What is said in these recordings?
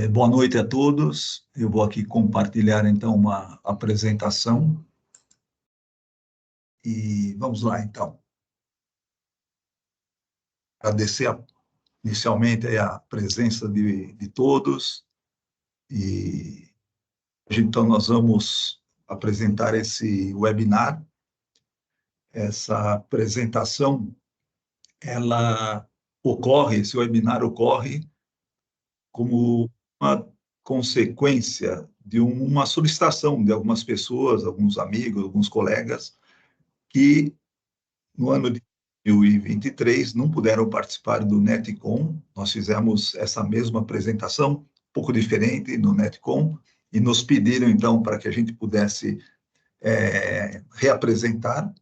Boa noite a todos. Eu vou aqui compartilhar então uma apresentação e vamos lá então. Agradecer inicialmente a presença de todos e hoje então nós vamos apresentar esse webinar. Essa apresentação, esse webinar ocorre como uma consequência de uma solicitação de algumas pessoas, alguns amigos, alguns colegas, que no ano de 2023 não puderam participar do NetCon. Nós fizemos essa mesma apresentação, um pouco diferente no NetCon, e nos pediram, então, para que a gente pudesse reapresentar.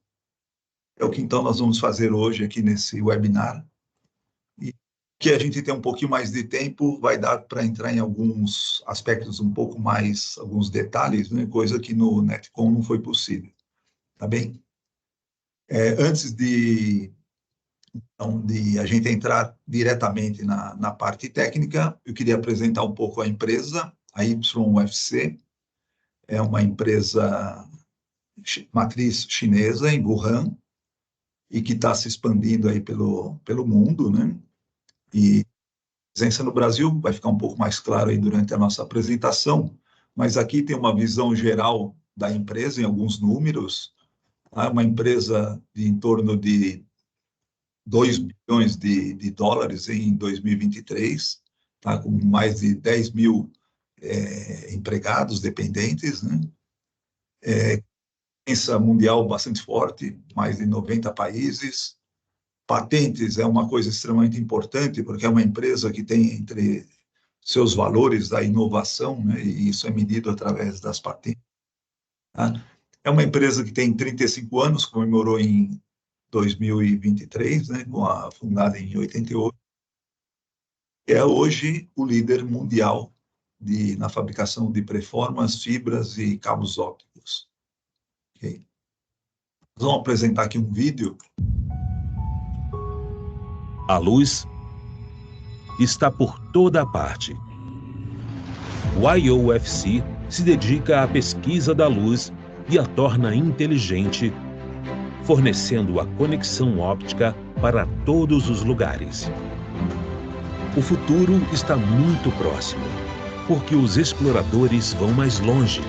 É o que, então, nós vamos fazer hoje aqui nesse webinar. E que a gente tem um pouquinho mais de tempo, vai dar para entrar em alguns aspectos um pouco mais, alguns detalhes, né? Coisa que no NetCon não foi possível. Tá bem? Antes de a gente entrar diretamente na parte técnica, eu queria apresentar um pouco a empresa. A YFC é uma empresa matriz chinesa, em Wuhan, e que está se expandindo aí pelo mundo, né? E presença no Brasil vai ficar um pouco mais claro aí durante a nossa apresentação, mas aqui tem uma visão geral da empresa em alguns números. É uma empresa de em torno de 2 bilhões de dólares em 2023, tá? Com mais de 10 mil empregados dependentes, né? Presença mundial bastante forte, mais de 90 países. Patentes é uma coisa extremamente importante, porque é uma empresa que tem entre seus valores a inovação, né? E isso é medido através das patentes. Tá? É uma empresa que tem 35 anos, comemorou em 2023, né? Fundada em 88. É hoje o líder mundial na fabricação de preformas, fibras e cabos ópticos. Okay? Vamos apresentar aqui um vídeo. A luz está por toda a parte. O IOFC se dedica à pesquisa da luz e a torna inteligente, fornecendo a conexão óptica para todos os lugares. O futuro está muito próximo, porque os exploradores vão mais longe.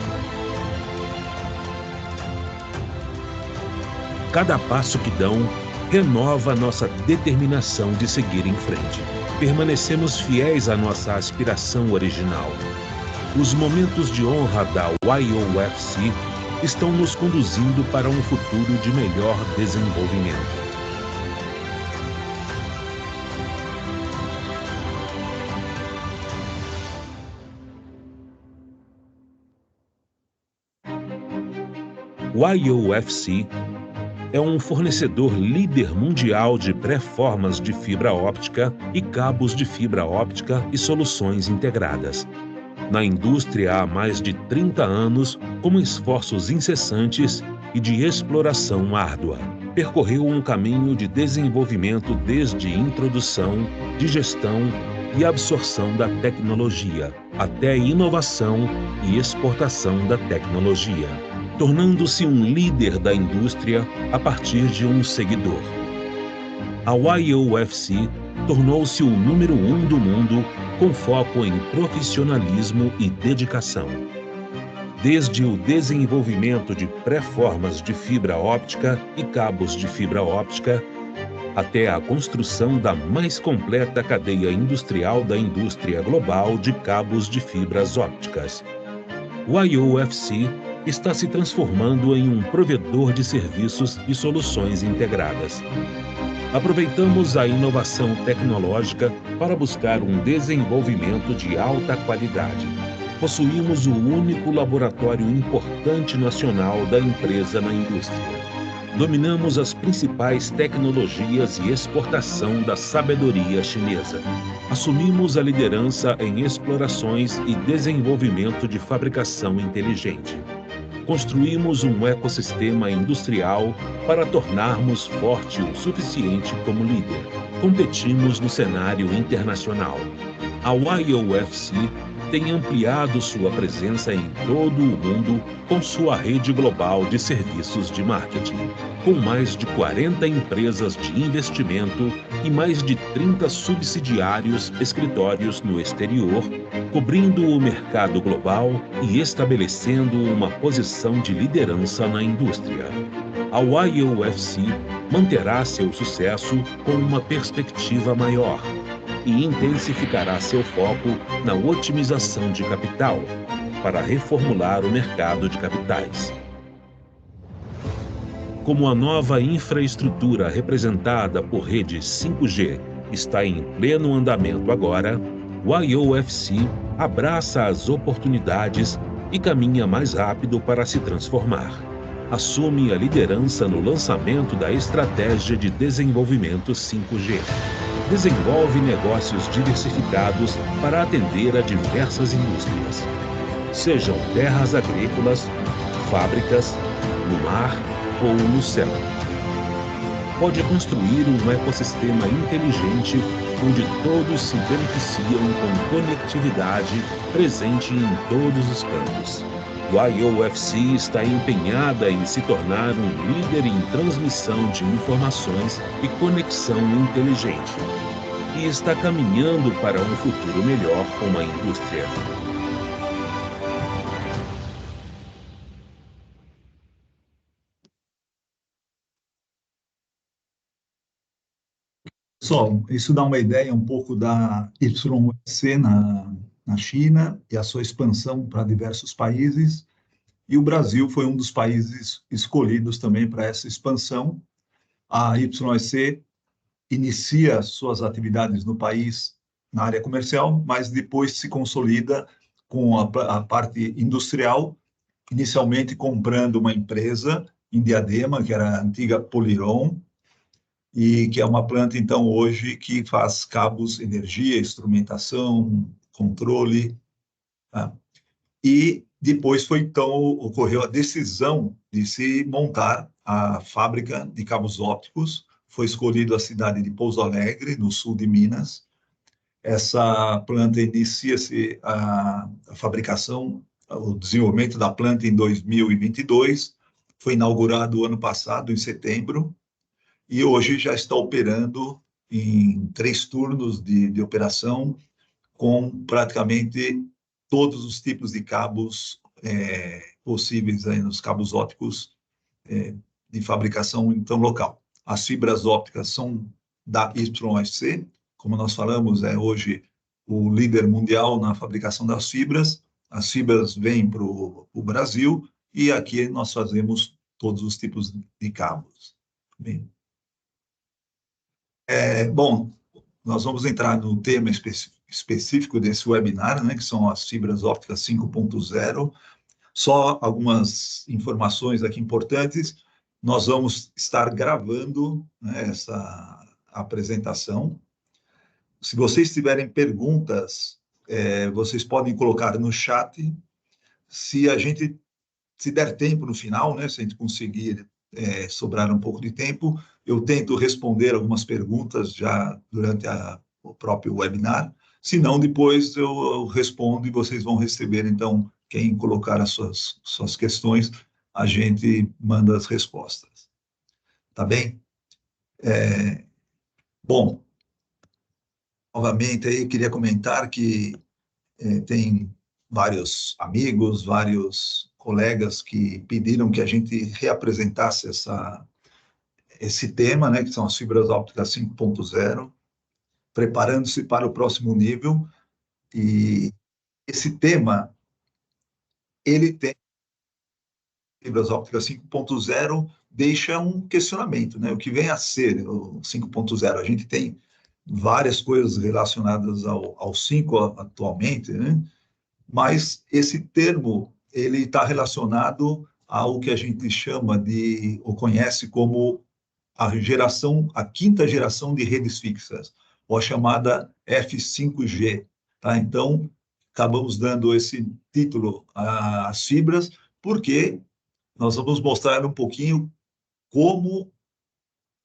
Cada passo que dão renova nossa determinação de seguir em frente. Permanecemos fiéis à nossa aspiração original. Os momentos de honra da YOFC estão nos conduzindo para um futuro de melhor desenvolvimento. O IOFC é um fornecedor líder mundial de pré-formas de fibra óptica e cabos de fibra óptica e soluções integradas. Na indústria há mais de 30 anos, com esforços incessantes e de exploração árdua. Percorreu um caminho de desenvolvimento desde introdução, digestão e absorção da tecnologia, até inovação e exportação da tecnologia, tornando-se um líder da indústria a partir de um seguidor. A YOFC tornou-se o número 1 do mundo com foco em profissionalismo e dedicação. Desde o desenvolvimento de pré-formas de fibra óptica e cabos de fibra óptica, até a construção da mais completa cadeia industrial da indústria global de cabos de fibras ópticas. O IOFC está se transformando em um provedor de serviços e soluções integradas. Aproveitamos a inovação tecnológica para buscar um desenvolvimento de alta qualidade. Possuímos o único laboratório importante nacional da empresa na indústria. Dominamos as principais tecnologias e exportação da sabedoria chinesa. Assumimos a liderança em explorações e desenvolvimento de fabricação inteligente. Construímos um ecossistema industrial para tornarmos forte o suficiente como líder. Competimos no cenário internacional. A YOFC tem ampliado sua presença em todo o mundo com sua rede global de serviços de marketing, com mais de 40 empresas de investimento e mais de 30 subsidiários escritórios no exterior, cobrindo o mercado global e estabelecendo uma posição de liderança na indústria. A YOFC manterá seu sucesso com uma perspectiva maior e intensificará seu foco na otimização de capital para reformular o mercado de capitais. Como a nova infraestrutura representada por rede 5G está em pleno andamento agora, o YOFC abraça as oportunidades e caminha mais rápido para se transformar. Assume a liderança no lançamento da estratégia de desenvolvimento 5G. Desenvolve negócios diversificados para atender a diversas indústrias, sejam terras agrícolas, fábricas, no mar ou no céu. Pode construir um ecossistema inteligente onde todos se beneficiam com conectividade presente em todos os campos. O YOFC está empenhada em se tornar um líder em transmissão de informações e conexão inteligente, e está caminhando para um futuro melhor com a indústria. Pessoal, isso dá uma ideia um pouco da YFC na China e a sua expansão para diversos países. E o Brasil foi um dos países escolhidos também para essa expansão. A YFC inicia suas atividades no país na área comercial, mas depois se consolida com a parte industrial, inicialmente comprando uma empresa em Diadema, que era a antiga Poliron, e que é uma planta, então, hoje, que faz cabos, energia, instrumentação, controle, tá? E depois foi, então, ocorreu a decisão de se montar a fábrica de cabos ópticos. Foi escolhido a cidade de Pouso Alegre, no sul de Minas. Essa planta inicia-se a fabricação, o desenvolvimento da planta em 2022. Foi inaugurado ano passado, em setembro, e hoje já está operando em 3 turnos de operação, com praticamente todos os tipos de cabos possíveis aí nos cabos ópticos de fabricação, então, local. As fibras ópticas são da YFC, como nós falamos, é hoje o líder mundial na fabricação das fibras. As fibras vêm para o Brasil e aqui nós fazemos todos os tipos de cabos. Bem, bom, nós vamos entrar no tema específico desse webinar, né, que são as fibras ópticas 5.0. Só algumas informações aqui importantes. Nós vamos estar gravando, né, essa apresentação. Se vocês tiverem perguntas, vocês podem colocar no chat. Se der tempo no final, né, se a gente conseguir sobrar um pouco de tempo, eu tento responder algumas perguntas já durante o próprio webinar. Se não, depois eu respondo e vocês vão receber, então, quem colocar as suas questões, a gente manda as respostas. Tá bem? Bom, novamente, aí queria comentar que tem vários amigos, vários colegas que pediram que a gente reapresentasse esse tema, né, que são as fibras ópticas 5.0, preparando-se para o próximo nível. E esse tema, ele tem fibras ópticas 5.0, deixa um questionamento, né? O que vem a ser o 5.0? A gente tem várias coisas relacionadas ao 5 atualmente, né? Mas esse termo, ele está relacionado ao que a gente chama de, ou conhece como a quinta geração de redes fixas, ou a chamada F5G. Tá? Então, acabamos dando esse título às fibras, porque nós vamos mostrar um pouquinho como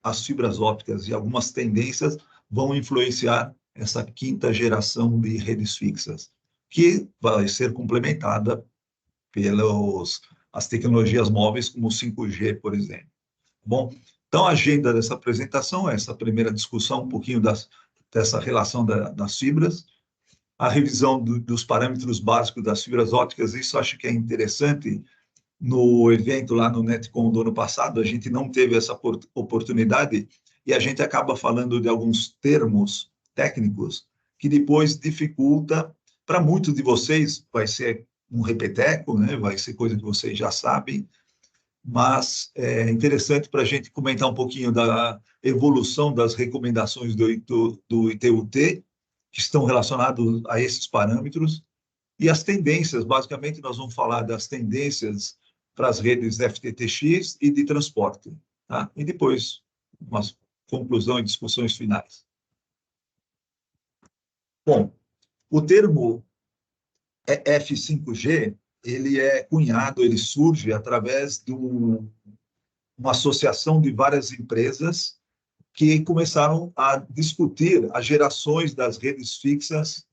as fibras ópticas e algumas tendências vão influenciar essa quinta geração de redes fixas, que vai ser complementada pelas tecnologias móveis, como o 5G, por exemplo. Bom, então, a agenda dessa apresentação é essa primeira discussão, um pouquinho dessa relação das fibras, a revisão dos parâmetros básicos das fibras ópticas. Isso acho que é interessante. No evento lá no Netcom do ano passado, a gente não teve essa oportunidade e a gente acaba falando de alguns termos técnicos que depois dificulta. Para muitos de vocês vai ser um repeteco, né? Vai ser coisa que vocês já sabem, mas é interessante para a gente comentar um pouquinho da evolução das recomendações do ITU-T, que estão relacionados a esses parâmetros, e as tendências. Basicamente, nós vamos falar das tendências para as redes FTTX e de transporte, tá? E depois, uma conclusão e discussões finais. Bom, o termo F5G, ele é cunhado, ele surge através de uma associação de várias empresas que começaram a discutir as gerações das redes fixas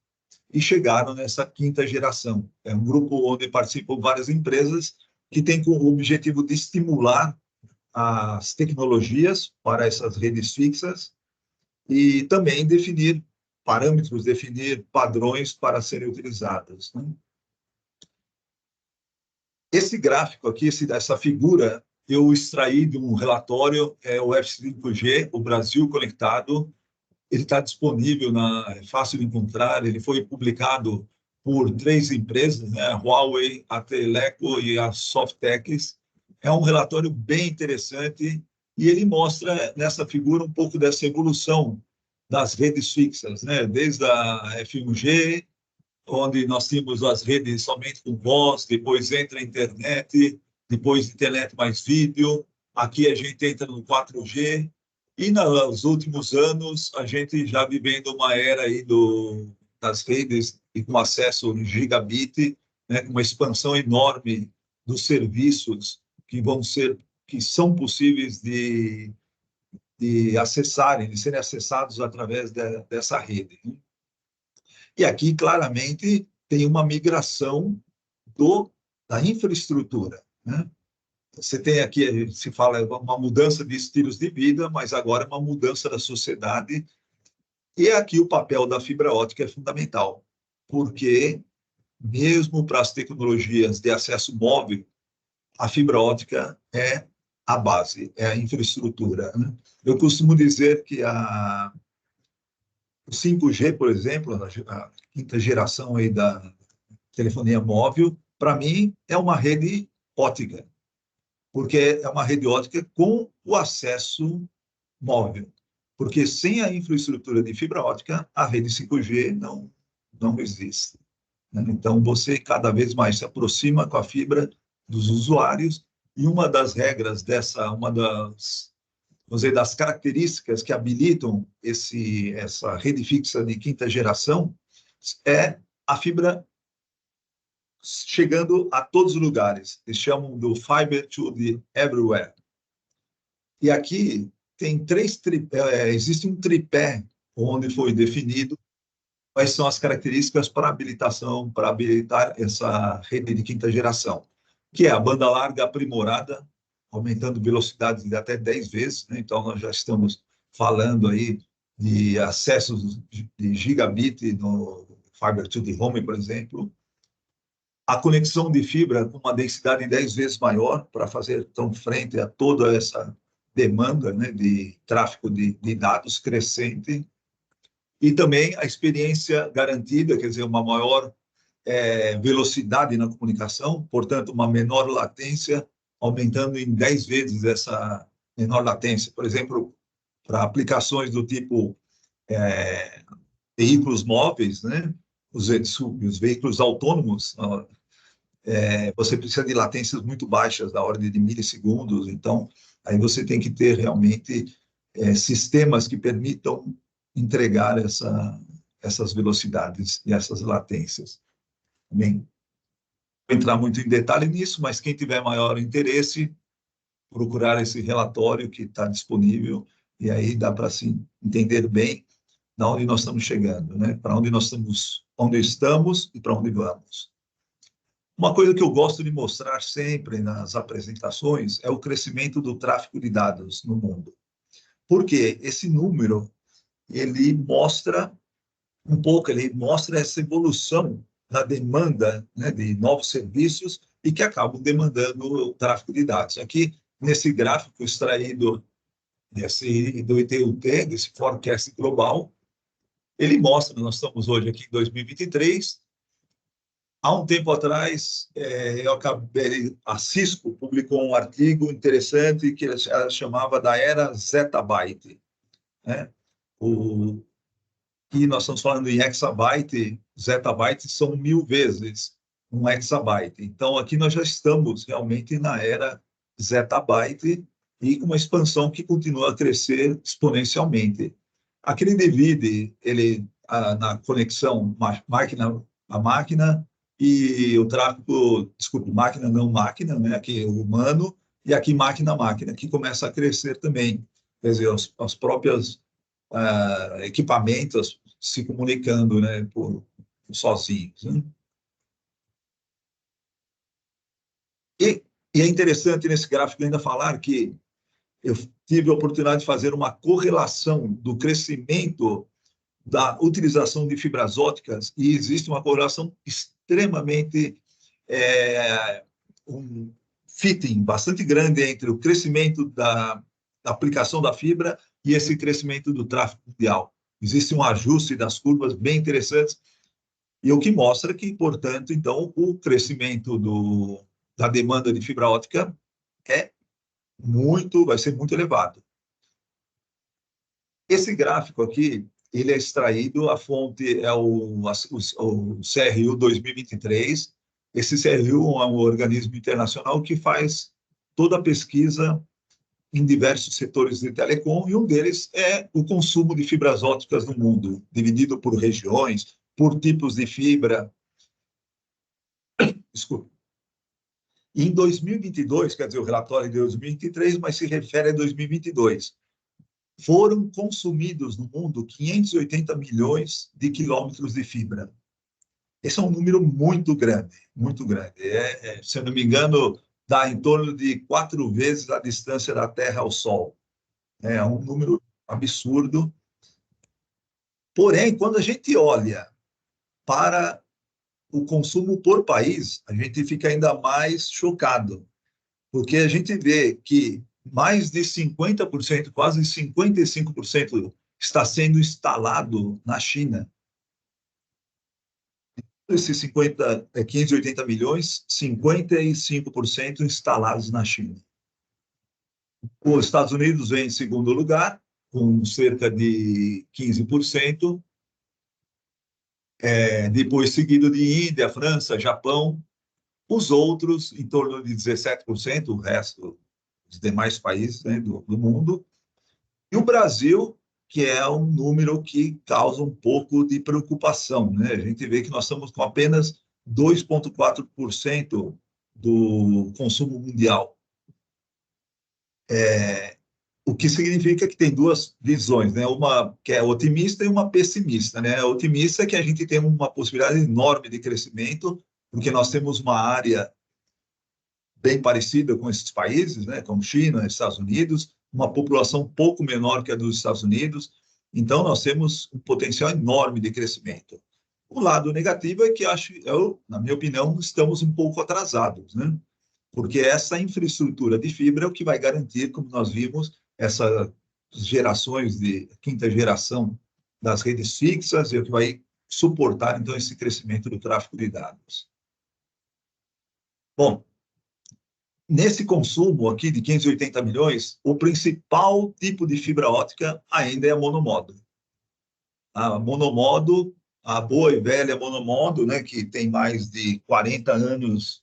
e chegaram nessa quinta geração. É um grupo onde participam várias empresas que tem como objetivo de estimular as tecnologias para essas redes fixas e também definir parâmetros, definir padrões para serem utilizados, né? Esse gráfico aqui, essa figura, eu extraí de um relatório, é o F5G, o Brasil Conectado. Ele está disponível, é fácil de encontrar, ele foi publicado por 3 empresas, né? A Huawei, a Teleco e a Softex. É um relatório bem interessante e ele mostra nessa figura um pouco dessa evolução das redes fixas, né? Desde a F1G, onde nós tínhamos as redes somente com voz, depois entra a internet, depois internet mais vídeo, aqui a gente entra no 4G, e nos últimos anos a gente já vivendo uma era aí das redes e com acesso gigabit, né, uma expansão enorme dos serviços que são possíveis de acessarem, de serem acessados através dessa rede, né? E aqui, claramente, tem uma migração da infraestrutura, né? Você tem aqui, se fala, uma mudança de estilos de vida, mas agora é uma mudança da sociedade. E aqui o papel da fibra ótica é fundamental, porque mesmo para as tecnologias de acesso móvel, a fibra ótica é a base, é a infraestrutura, né? Eu costumo dizer que o 5G, por exemplo, a quinta geração aí da telefonia móvel, para mim, é uma rede ótica, porque é uma rede ótica com o acesso móvel. Porque sem a infraestrutura de fibra ótica, a rede 5G não existe, né? Então, você cada vez mais se aproxima com a fibra dos usuários, e uma das regras vamos dizer, das características que habilitam essa rede fixa de quinta geração é a fibra chegando a todos os lugares. Eles chamam do Fiber to the Everywhere. E aqui tem existe um tripé onde foi definido quais são as características para habilitar essa rede de quinta geração, que é a banda larga aprimorada, aumentando velocidades de até 10 vezes, né? Então, nós já estamos falando aí de acessos de gigabit no Fiber to the Home, por exemplo. A conexão de fibra com uma densidade 10 vezes maior para fazer então frente a toda essa demanda, né, de tráfego de dados crescente. E também a experiência garantida, quer dizer, uma maior velocidade na comunicação, portanto, uma menor latência, aumentando em 10 vezes essa menor latência. Por exemplo, para aplicações do tipo veículos móveis, né? Os veículos autônomos, você precisa de latências muito baixas, da ordem de milissegundos. Então, aí você tem que ter realmente sistemas que permitam entregar essas velocidades e essas latências. Bem, vou entrar muito em detalhe nisso, mas quem tiver maior interesse, procurar esse relatório que está disponível, e aí dá para assim, entender bem da onde nós estamos chegando, né? Para onde nós estamos, onde estamos e para onde vamos. Uma coisa que eu gosto de mostrar sempre nas apresentações é o crescimento do tráfego de dados no mundo. Porque esse número, ele mostra um pouco, ele mostra essa evolução da demanda, né, de novos serviços e que acabam demandando o tráfego de dados. Aqui, nesse gráfico extraído do ITUT, desse forecast global, ele mostra, nós estamos hoje aqui em 2023, há um tempo atrás, a Cisco publicou um artigo interessante que ela chamava da era Zettabyte, né? E nós estamos falando em exabyte, zettabyte são 1000 vezes um exabyte. Então, aqui nós já estamos realmente na era zettabyte e com uma expansão que continua a crescer exponencialmente. Aqui ele divide na conexão máquina a máquina e o tráfego, desculpe, máquina não máquina, né? Aqui o humano, e aqui máquina a máquina, que começa a crescer também. Quer dizer, as próprias equipamentos se comunicando, né, sozinhos. Né? E é interessante nesse gráfico ainda falar que eu tive a oportunidade de fazer uma correlação do crescimento da utilização de fibras ópticas e existe uma correlação extremamente um fitting bastante grande entre o crescimento da aplicação da fibra e esse crescimento do tráfego mundial. Existe um ajuste das curvas bem interessantes, e o que mostra que, portanto, então, o crescimento da demanda de fibra óptica vai ser muito elevado. Esse gráfico aqui, ele é extraído, a fonte é o CRU 2023. Esse CRU é um organismo internacional que faz toda a pesquisa em diversos setores de telecom, e um deles é o consumo de fibras ópticas no mundo, dividido por regiões, por tipos de fibra. Desculpe. Em 2022, quer dizer, o relatório é de 2023, mas se refere a 2022, foram consumidos no mundo 580 milhões de quilômetros de fibra. Esse é um número muito grande, muito grande. Se eu não me engano, dá em torno de 4 vezes a distância da Terra ao Sol. É um número absurdo. Porém, quando a gente olha para o consumo por país, a gente fica ainda mais chocado, porque a gente vê que mais de 50%, quase 55%, está sendo instalado na China. Esses 580 milhões, 55% instalados na China. Os Estados Unidos vem em segundo lugar, com cerca de 15%, depois seguido de Índia, França, Japão, os outros em torno de 17%, o resto dos demais países, né, do mundo, e o Brasil, que é um número que causa um pouco de preocupação, né? A gente vê que nós estamos com apenas 2,4% do consumo mundial. O que significa que tem duas visões, né? Uma que é otimista e uma pessimista, né? A otimista é que a gente tem uma possibilidade enorme de crescimento, porque nós temos uma área bem parecida com esses países, né? Como China, Estados Unidos, uma população um pouco menor que a dos Estados Unidos, então nós temos um potencial enorme de crescimento. O lado negativo é que na minha opinião, estamos um pouco atrasados, né? Porque essa infraestrutura de fibra é o que vai garantir, como nós vimos, essas gerações de quinta geração das redes fixas, e o que vai suportar, então, esse crescimento do tráfego de dados. Bom, nesse consumo aqui de 580 milhões, o principal tipo de fibra óptica ainda é a monomodo. A monomodo, a boa e velha monomodo, né, que tem mais de 40 anos,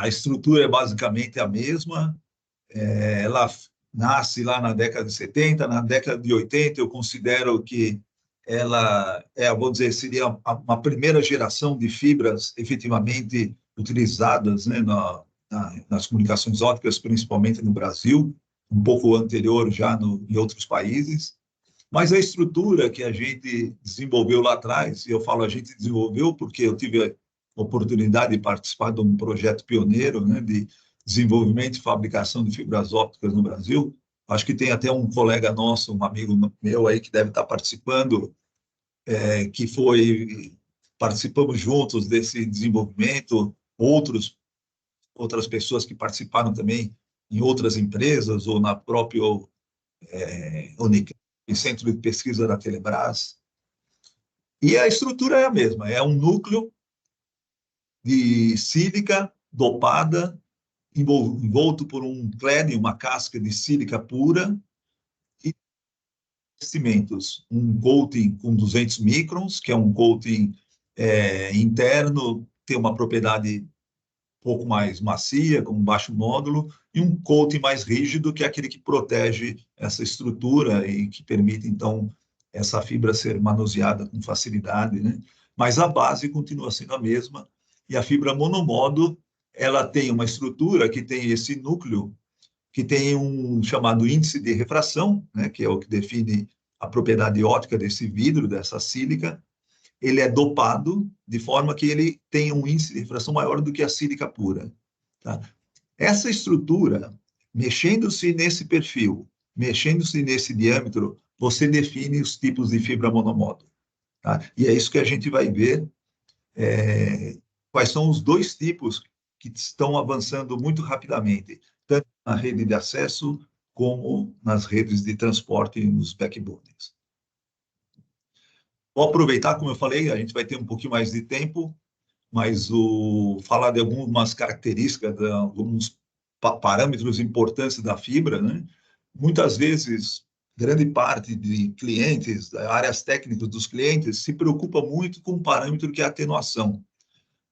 a estrutura é basicamente a mesma, ela nasce lá na década de 70, na década de 80 eu considero que ela vou dizer, seria uma primeira geração de fibras efetivamente utilizadas, né, nas comunicações ópticas, principalmente no Brasil, um pouco anterior já em outros países. Mas a estrutura que a gente desenvolveu lá atrás, e eu falo a gente desenvolveu porque eu tive a oportunidade de participar de um projeto pioneiro, né, de desenvolvimento e fabricação de fibras ópticas no Brasil. Acho que tem até um colega nosso, um amigo meu aí que deve estar participando, que participamos juntos desse desenvolvimento, outras pessoas que participaram também em outras empresas ou na própria Unicamp, Centro de Pesquisa da Telebrás. E a estrutura é a mesma, é um núcleo de sílica dopada, envolto por um cladding, uma casca de sílica pura, e revestimentos, um coating com 200 microns, que é um coating interno, tem uma propriedade um pouco mais macia, com baixo módulo, e um coating mais rígido, que é aquele que protege essa estrutura e que permite, então, essa fibra ser manuseada com facilidade, né? Mas a base continua sendo a mesma, e a fibra monomodo, ela tem uma estrutura que tem esse núcleo, que tem um chamado índice de refração, né, que é o que define a propriedade óptica desse vidro, dessa sílica. Ele é dopado de forma que ele tem um índice de refração maior do que a sílica pura. Tá? Essa estrutura, mexendo-se nesse perfil, mexendo-se nesse diâmetro, você define os tipos de fibra monomodo. Tá? E é isso que a gente vai ver, quais são os dois tipos que estão avançando muito rapidamente, tanto na rede de acesso como nas redes de transporte e nos backbones. Vou aproveitar, como eu falei, a gente vai ter um pouquinho mais de tempo, mas falar de algumas características, de alguns parâmetros importantes da fibra, né? Muitas vezes, grande parte de clientes, áreas técnicas dos clientes, se preocupa muito com um parâmetro que é a atenuação,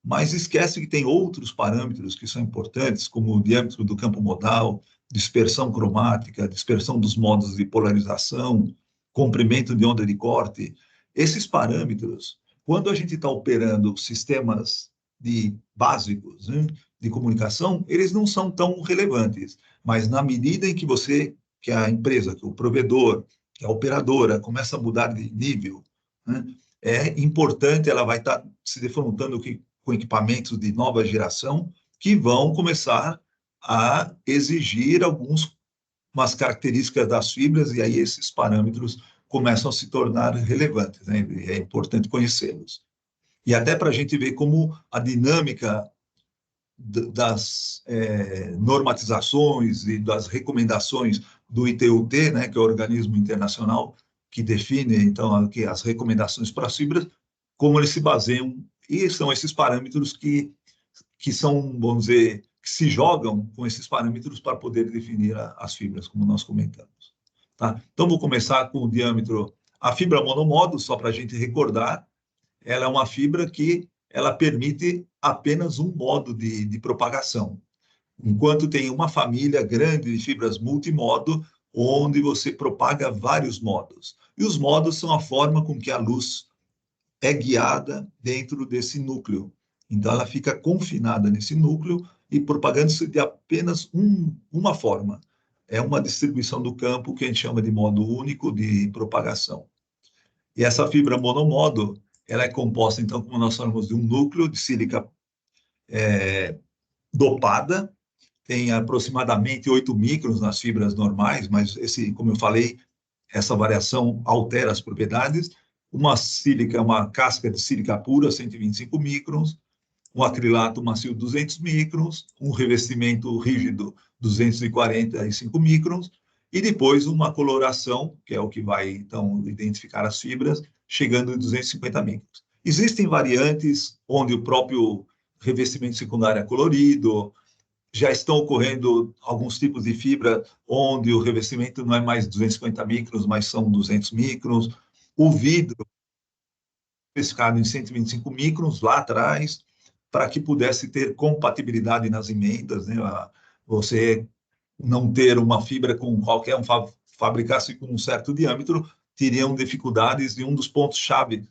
mas esquece que tem outros parâmetros que são importantes, como o diâmetro do campo modal, dispersão cromática, dispersão dos modos de polarização, comprimento de onda de corte. Esses parâmetros, quando a gente está operando sistemas básicos, né, de comunicação, eles não são tão relevantes, mas na medida em que que a empresa, que o provedor, que a operadora começa a mudar de nível, né, é importante, ela vai estar se defrontando com equipamentos de nova geração que vão começar a exigir umas características das fibras, e aí esses parâmetros começam a se tornar relevantes, né? É importante conhecê-los. E até para a gente ver como a dinâmica das normatizações e das recomendações do ITU-T, né, que é o organismo internacional que define, então, aqui as recomendações para as fibras, como eles se baseiam, e são esses parâmetros que são, vamos dizer, que se jogam com esses parâmetros para poder definir as fibras, como nós comentamos. Tá? Então, vou começar com o diâmetro. A fibra monomodo, só para a gente recordar, ela é uma fibra que ela permite apenas um modo de propagação, enquanto tem uma família grande de fibras multimodo, onde você propaga vários modos. E os modos são a forma com que a luz é guiada dentro desse núcleo. Então, ela fica confinada nesse núcleo e propagando-se de apenas uma forma. É uma distribuição do campo que a gente chama de modo único de propagação. E essa fibra monomodo, ela é composta, então, como nós falamos, de um núcleo de sílica dopada, tem aproximadamente 8 microns nas fibras normais, mas, como eu falei, essa variação altera as propriedades. Uma casca de sílica pura, 125 microns, um acrilato macio, 200 microns, um revestimento rígido, 245 microns, e depois uma coloração, que é o que vai, então, identificar as fibras, chegando em 250 microns. Existem variantes onde o próprio revestimento secundário é colorido, já estão ocorrendo alguns tipos de fibra onde o revestimento não é mais 250 microns, mas são 200 microns. O vidro, especificado em 125 microns lá atrás, para que pudesse ter compatibilidade nas emendas, né? Você não ter uma fibra com qualquer fabricasse com um certo diâmetro, teriam dificuldades, e um dos pontos-chave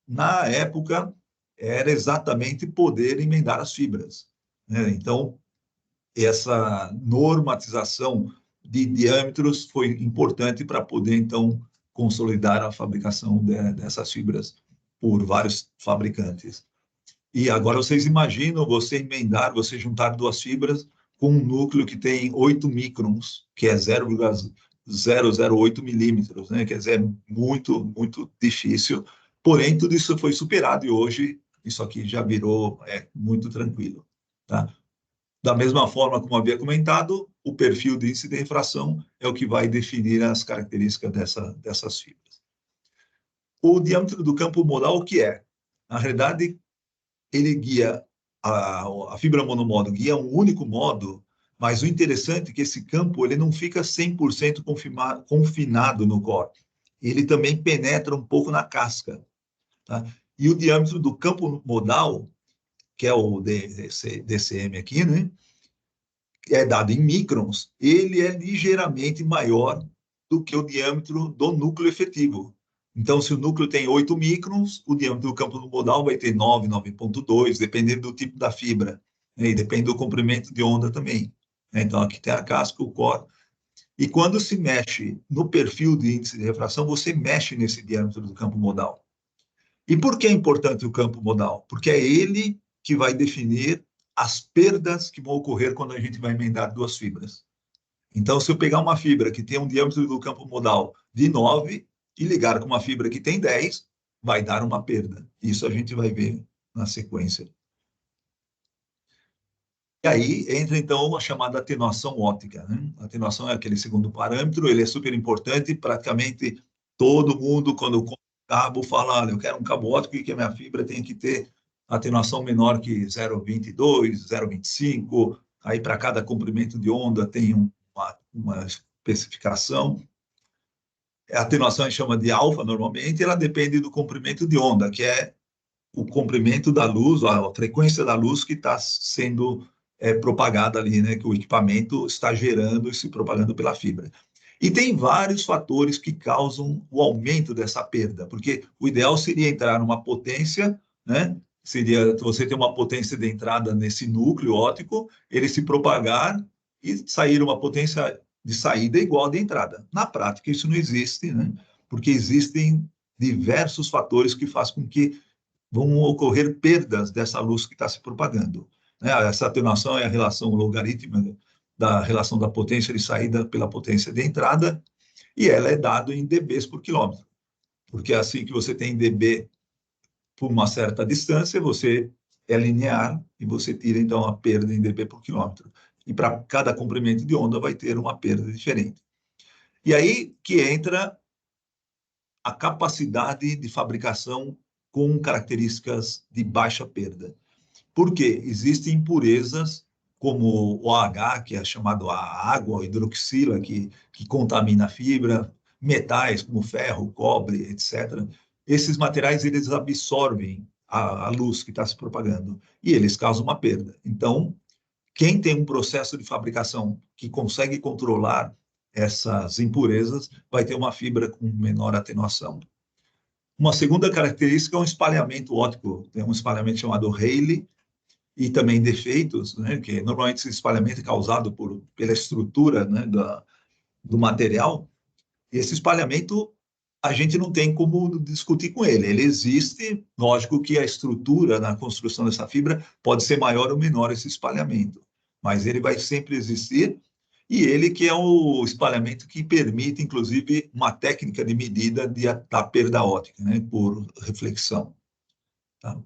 na época era exatamente poder emendar as fibras, né? Então, essa normatização de diâmetros foi importante para poder, então, consolidar a fabricação dessas fibras por vários fabricantes. E agora vocês imaginam você emendar, você juntar duas fibras com um núcleo que tem 8 microns, que é 0,008 milímetros, né? Quer dizer, muito, muito difícil. Porém, tudo isso foi superado e hoje isso aqui já virou muito tranquilo. Tá? Da mesma forma, como havia comentado, o perfil de índice de refração é o que vai definir as características dessas fibras. O diâmetro do campo modal, o que é? Na realidade, ele guia, a fibra monomodo guia um único modo, mas o interessante é que esse campo ele não fica 100% confinado no corte. Ele também penetra um pouco na casca. Tá? E o diâmetro do campo modal, que é o DCM aqui, né? É dado em microns, ele é ligeiramente maior do que o diâmetro do núcleo efetivo. Então, se o núcleo tem 8 microns, o diâmetro do campo modal vai ter 9, 9,2, dependendo do tipo da fibra, né? E depende do comprimento de onda também. Então, aqui tem a casca, o core. E quando se mexe no perfil de índice de refração, você mexe nesse diâmetro do campo modal. E por que é importante o campo modal? Porque é ele que vai definir as perdas que vão ocorrer quando a gente vai emendar duas fibras. Então, se eu pegar uma fibra que tem um diâmetro do campo modal de 9 e ligar com uma fibra que tem 10, vai dar uma perda. Isso a gente vai ver na sequência. E aí entra, então, a chamada atenuação óptica. Né? A atenuação é aquele segundo parâmetro, ele é super importante, praticamente todo mundo, quando compra um cabo, fala, olha, eu quero um cabo óptico e que a minha fibra tem que ter atenuação menor que 0,22, 0,25, aí para cada comprimento de onda tem uma especificação. A atenuação a gente chama de alfa normalmente, ela depende do comprimento de onda, que é o comprimento da luz, a frequência da luz que está sendo propagada ali, né, que o equipamento está gerando e se propagando pela fibra. E tem vários fatores que causam o aumento dessa perda, porque o ideal seria entrar numa potência, né, seria você ter uma potência de entrada nesse núcleo óptico, ele se propagar e sair uma potência de saída igual à de entrada. Na prática, isso não existe, né, porque existem diversos fatores que fazem com que vão ocorrer perdas dessa luz que está se propagando. Essa atenuação é a relação logarítmica da relação da potência de saída pela potência de entrada, e ela é dada em dBs por quilômetro, porque assim que você tem dB por uma certa distância, você é linear e você tira, então, a perda em dB por quilômetro. E para cada comprimento de onda vai ter uma perda diferente. E aí que entra a capacidade de fabricação com características de baixa perda. Por quê? Existem impurezas como o OH, que é chamado a água, a hidroxila, que contamina a fibra, metais como ferro, cobre, etc. Esses materiais, eles absorvem a luz que está se propagando e eles causam uma perda. Então, quem tem um processo de fabricação que consegue controlar essas impurezas vai ter uma fibra com menor atenuação. Uma segunda característica é um espalhamento óptico. Tem um espalhamento chamado Rayleigh e também defeitos, né, que normalmente esse espalhamento é causado pela estrutura, né, do material. E esse espalhamento a gente não tem como discutir com ele. Ele existe, lógico que a estrutura na construção dessa fibra pode ser maior ou menor esse espalhamento, mas ele vai sempre existir. E ele que é o espalhamento que permite, inclusive, uma técnica de medida da perda óptica, né, por reflexão. Tá?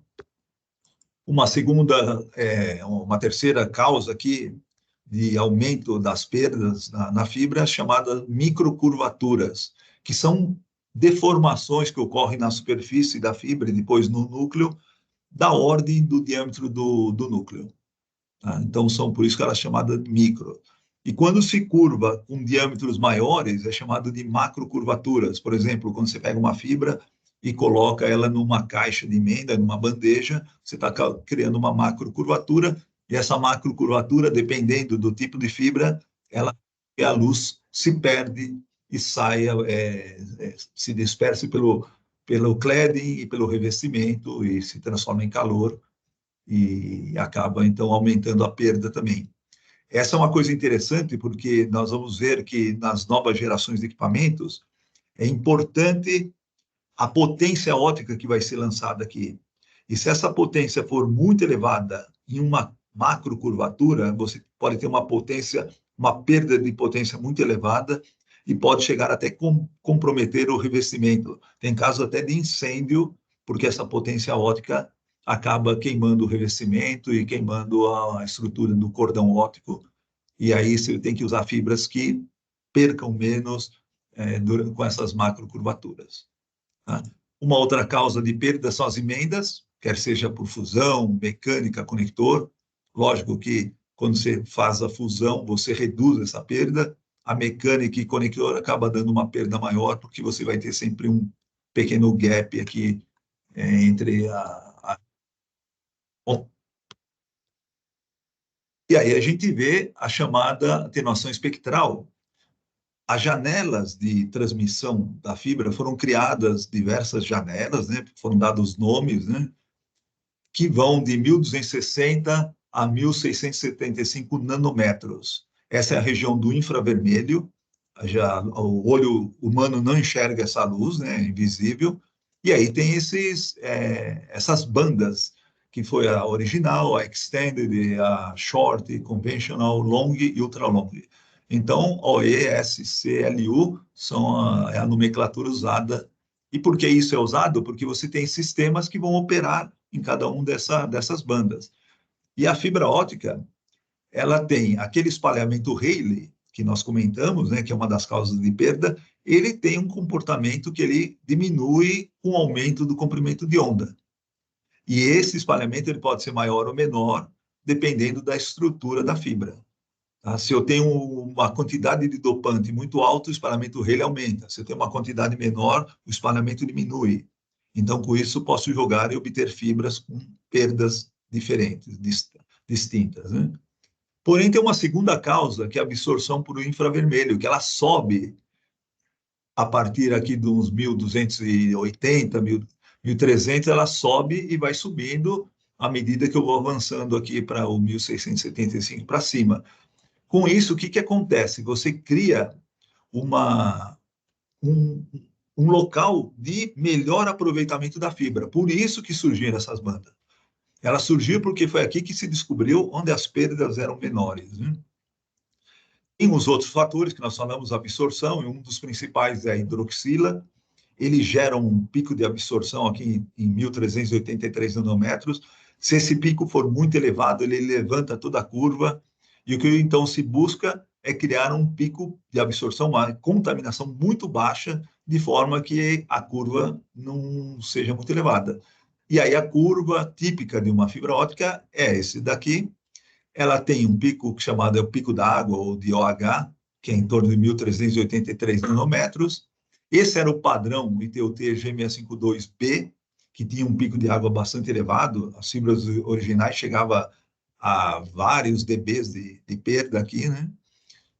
Uma terceira causa aqui de aumento das perdas na fibra, chamadas microcurvaturas, que são deformações que ocorrem na superfície da fibra e depois no núcleo, da ordem do diâmetro do núcleo. Tá? Então, por isso que ela é chamada de micro. E quando se curva com diâmetros maiores, é chamado de macrocurvaturas. Por exemplo, quando você pega uma fibra e coloca ela numa caixa de emenda, numa bandeja, você está criando uma macrocurvatura, e essa macrocurvatura, dependendo do tipo de fibra, a luz se perde e se disperse pelo cladding e pelo revestimento e se transforma em calor e acaba, então, aumentando a perda também. Essa é uma coisa interessante, porque nós vamos ver que nas novas gerações de equipamentos, é importante a potência ótica que vai ser lançada aqui. E se essa potência for muito elevada em uma macrocurvatura, você pode ter uma potência, uma perda de potência muito elevada e pode chegar até comprometer o revestimento. Tem casos até de incêndio, porque essa potência ótica acaba queimando o revestimento e queimando a estrutura do cordão óptico. E aí você tem que usar fibras que percam menos com essas macrocurvaturas. Tá? Uma outra causa de perda são as emendas, quer seja por fusão, mecânica, conector. Lógico que quando você faz a fusão, você reduz essa perda. A mecânica e conector acaba dando uma perda maior, porque você vai ter sempre um pequeno gap aqui entre a... Bom, e aí a gente vê a chamada atenuação espectral. As janelas de transmissão da fibra foram criadas diversas janelas, né? Foram dados nomes, né? Que vão de 1260 a 1675 nanômetros. Essa é a região do infravermelho. Já o olho humano não enxerga essa luz, né? É invisível. E aí tem essas bandas, que foi a original, a extended, a short, conventional, long e ultra long. Então, OE, S, C, L, U é a nomenclatura usada. E por que isso é usado? Porque você tem sistemas que vão operar em cada uma dessas bandas. E a fibra óptica, ela tem aquele espalhamento Rayleigh, que nós comentamos, né, que é uma das causas de perda, ele tem um comportamento que ele diminui com o aumento do comprimento de onda. E esse espalhamento ele pode ser maior ou menor, dependendo da estrutura da fibra. Tá? Se eu tenho uma quantidade de dopante muito alta, o espalhamento Rayleigh aumenta. Se eu tenho uma quantidade menor, o espalhamento diminui. Então, com isso, posso jogar e obter fibras com perdas diferentes, distintas. Né? Porém, tem uma segunda causa, que é a absorção por infravermelho, que ela sobe a partir aqui de uns 1280, 1300, ela sobe e vai subindo à medida que eu vou avançando aqui para o 1675 para cima. Com isso, o que acontece? Você cria um, um local de melhor aproveitamento da fibra. Por isso que surgiram essas bandas. Ela surgiu porque foi aqui que se descobriu onde as perdas eram menores. Né? Tem os outros fatores que nós falamos, a absorção, e um dos principais é a hidroxila. Ele gera um pico de absorção aqui em 1383 nanômetros. Se esse pico for muito elevado, ele levanta toda a curva, e o que então se busca é criar um pico de absorção, uma contaminação muito baixa, de forma que a curva não seja muito elevada. E aí a curva típica de uma fibra óptica é esse daqui. Ela tem um pico chamado o pico da água, ou de OH, que é em torno de 1383 nanômetros. Esse era o padrão ITU-T G652B, que tinha um pico de água bastante elevado. As fibras originais chegavam a vários dBs de perda aqui, né?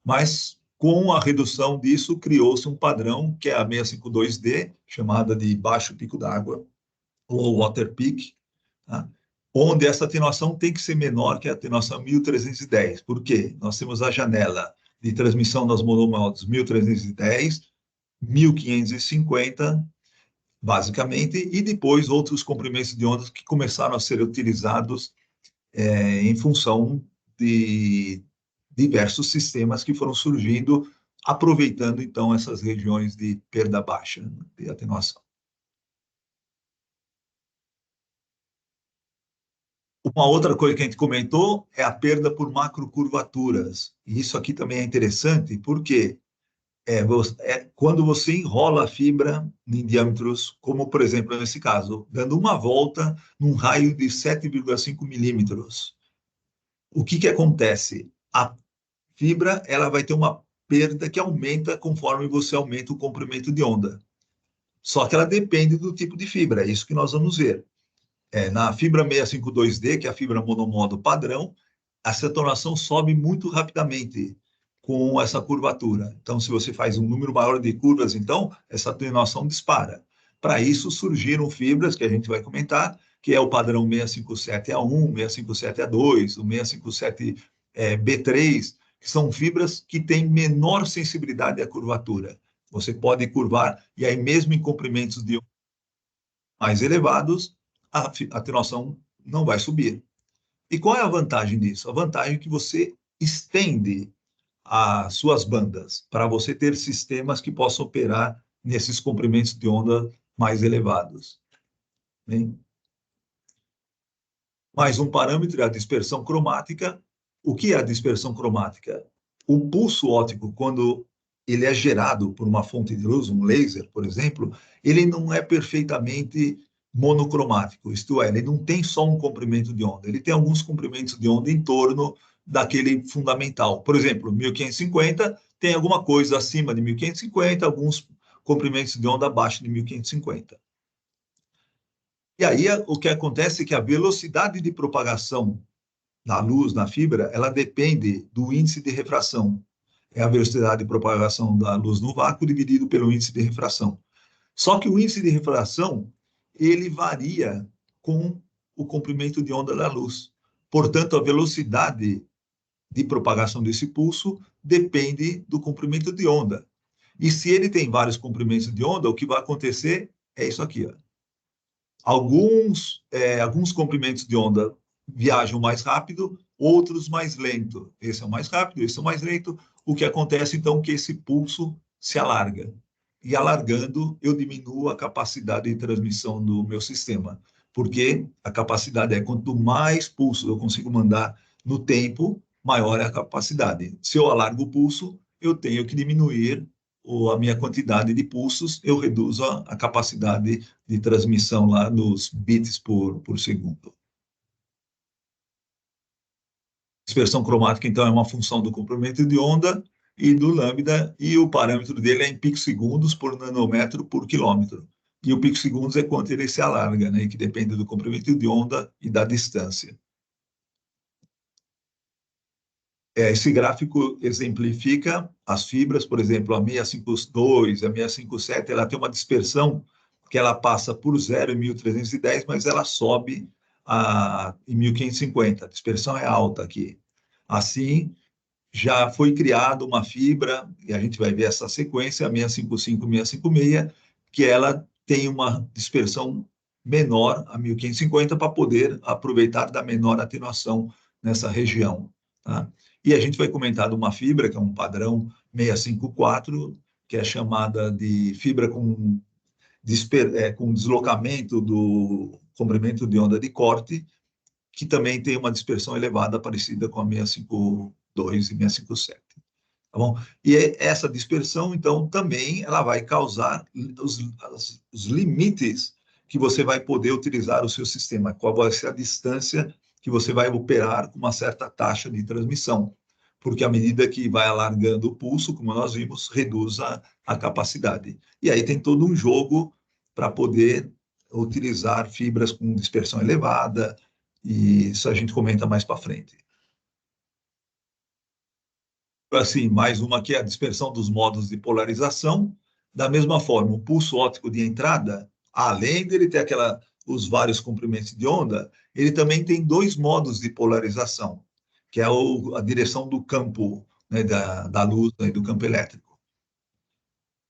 Mas com a redução disso, criou-se um padrão, que é a 652D, chamada de baixo pico d'água, ou water peak, tá? Onde essa atenuação tem que ser menor que a atenuação 1310. Por quê? Nós temos a janela de transmissão das monomodos 1310, 1550, basicamente, e depois outros comprimentos de ondas que começaram a ser utilizados em função de diversos sistemas que foram surgindo, aproveitando, então, essas regiões de perda baixa, de atenuação. Uma outra coisa que a gente comentou é a perda por macrocurvaturas. E isso aqui também é interessante, porque quando você enrola a fibra em diâmetros, como, por exemplo, nesse caso, dando uma volta num raio de 7,5 milímetros. O que acontece? A fibra ela vai ter uma perda que aumenta conforme você aumenta o comprimento de onda. Só que ela depende do tipo de fibra, é isso que nós vamos ver. Na fibra 652D, que é a fibra monomodo padrão, a atenuação sobe muito rapidamente com essa curvatura. Então, se você faz um número maior de curvas, então, essa atenuação dispara. Para isso, surgiram fibras, que a gente vai comentar, que é o padrão 657A1, 657A2, o 657B3, que são fibras que têm menor sensibilidade à curvatura. Você pode curvar, e aí mesmo em comprimentos de onda mais elevados, a atenuação não vai subir. E qual é a vantagem disso? A vantagem é que você estende as suas bandas para você ter sistemas que possam operar nesses comprimentos de onda mais elevados. Bem, mais um parâmetro é a dispersão cromática. O que é a dispersão cromática? O pulso óptico, quando ele é gerado por uma fonte de luz, um laser, por exemplo, ele não é perfeitamente monocromático, isto é, ele não tem só um comprimento de onda, ele tem alguns comprimentos de onda em torno daquele fundamental. Por exemplo, 1550 tem alguma coisa acima de 1550, alguns comprimentos de onda abaixo de 1550. E aí o que acontece é que a velocidade de propagação da luz na fibra, ela depende do índice de refração. É a velocidade de propagação da luz no vácuo dividido pelo índice de refração. Só que o índice de refração, ele varia com o comprimento de onda da luz. Portanto, a velocidade de propagação desse pulso depende do comprimento de onda. E se ele tem vários comprimentos de onda, o que vai acontecer é isso aqui, ó. Alguns comprimentos de onda viajam mais rápido, outros mais lento. Esse é o mais rápido, esse é o mais lento. O que acontece, então, é que esse pulso se alarga. E alargando, eu diminuo a capacidade de transmissão do meu sistema. Porque a capacidade é quanto mais pulso eu consigo mandar no tempo, maior é a capacidade. Se eu alargo o pulso, eu tenho que diminuir a minha quantidade de pulsos, eu reduzo a capacidade de transmissão lá nos bits por segundo. Dispersão cromática, então, é uma função do comprimento de onda e do lambda, e o parâmetro dele é em picosegundos por nanômetro por quilômetro. E o picosegundos é quanto ele se alarga, né, que depende do comprimento de onda e da distância. Esse gráfico exemplifica as fibras, por exemplo, a 652, a 657, ela tem uma dispersão que ela passa por 0 em 1310, mas ela sobe em 1550. A dispersão é alta aqui. Assim, já foi criada uma fibra, e a gente vai ver essa sequência, a 655, 656, que ela tem uma dispersão menor a 1550 para poder aproveitar da menor atenuação nessa região. Tá? E a gente vai comentar de uma fibra, que é um padrão 654, que é chamada de fibra com deslocamento do comprimento de onda de corte, que também tem uma dispersão elevada, parecida com a 652 e 657. Tá bom? E essa dispersão, então, também ela vai causar os limites que você vai poder utilizar o seu sistema, qual vai ser a distância que você vai operar com uma certa taxa de transmissão, porque à medida que vai alargando o pulso, como nós vimos, reduz a capacidade. E aí tem todo um jogo para poder utilizar fibras com dispersão elevada, e isso a gente comenta mais para frente. Assim, mais uma que é a dispersão dos modos de polarização. Da mesma forma, o pulso óptico de entrada, além dele ter os vários comprimentos de onda, ele também tem dois modos de polarização, que é a direção do campo, né, da luz, né, do campo elétrico.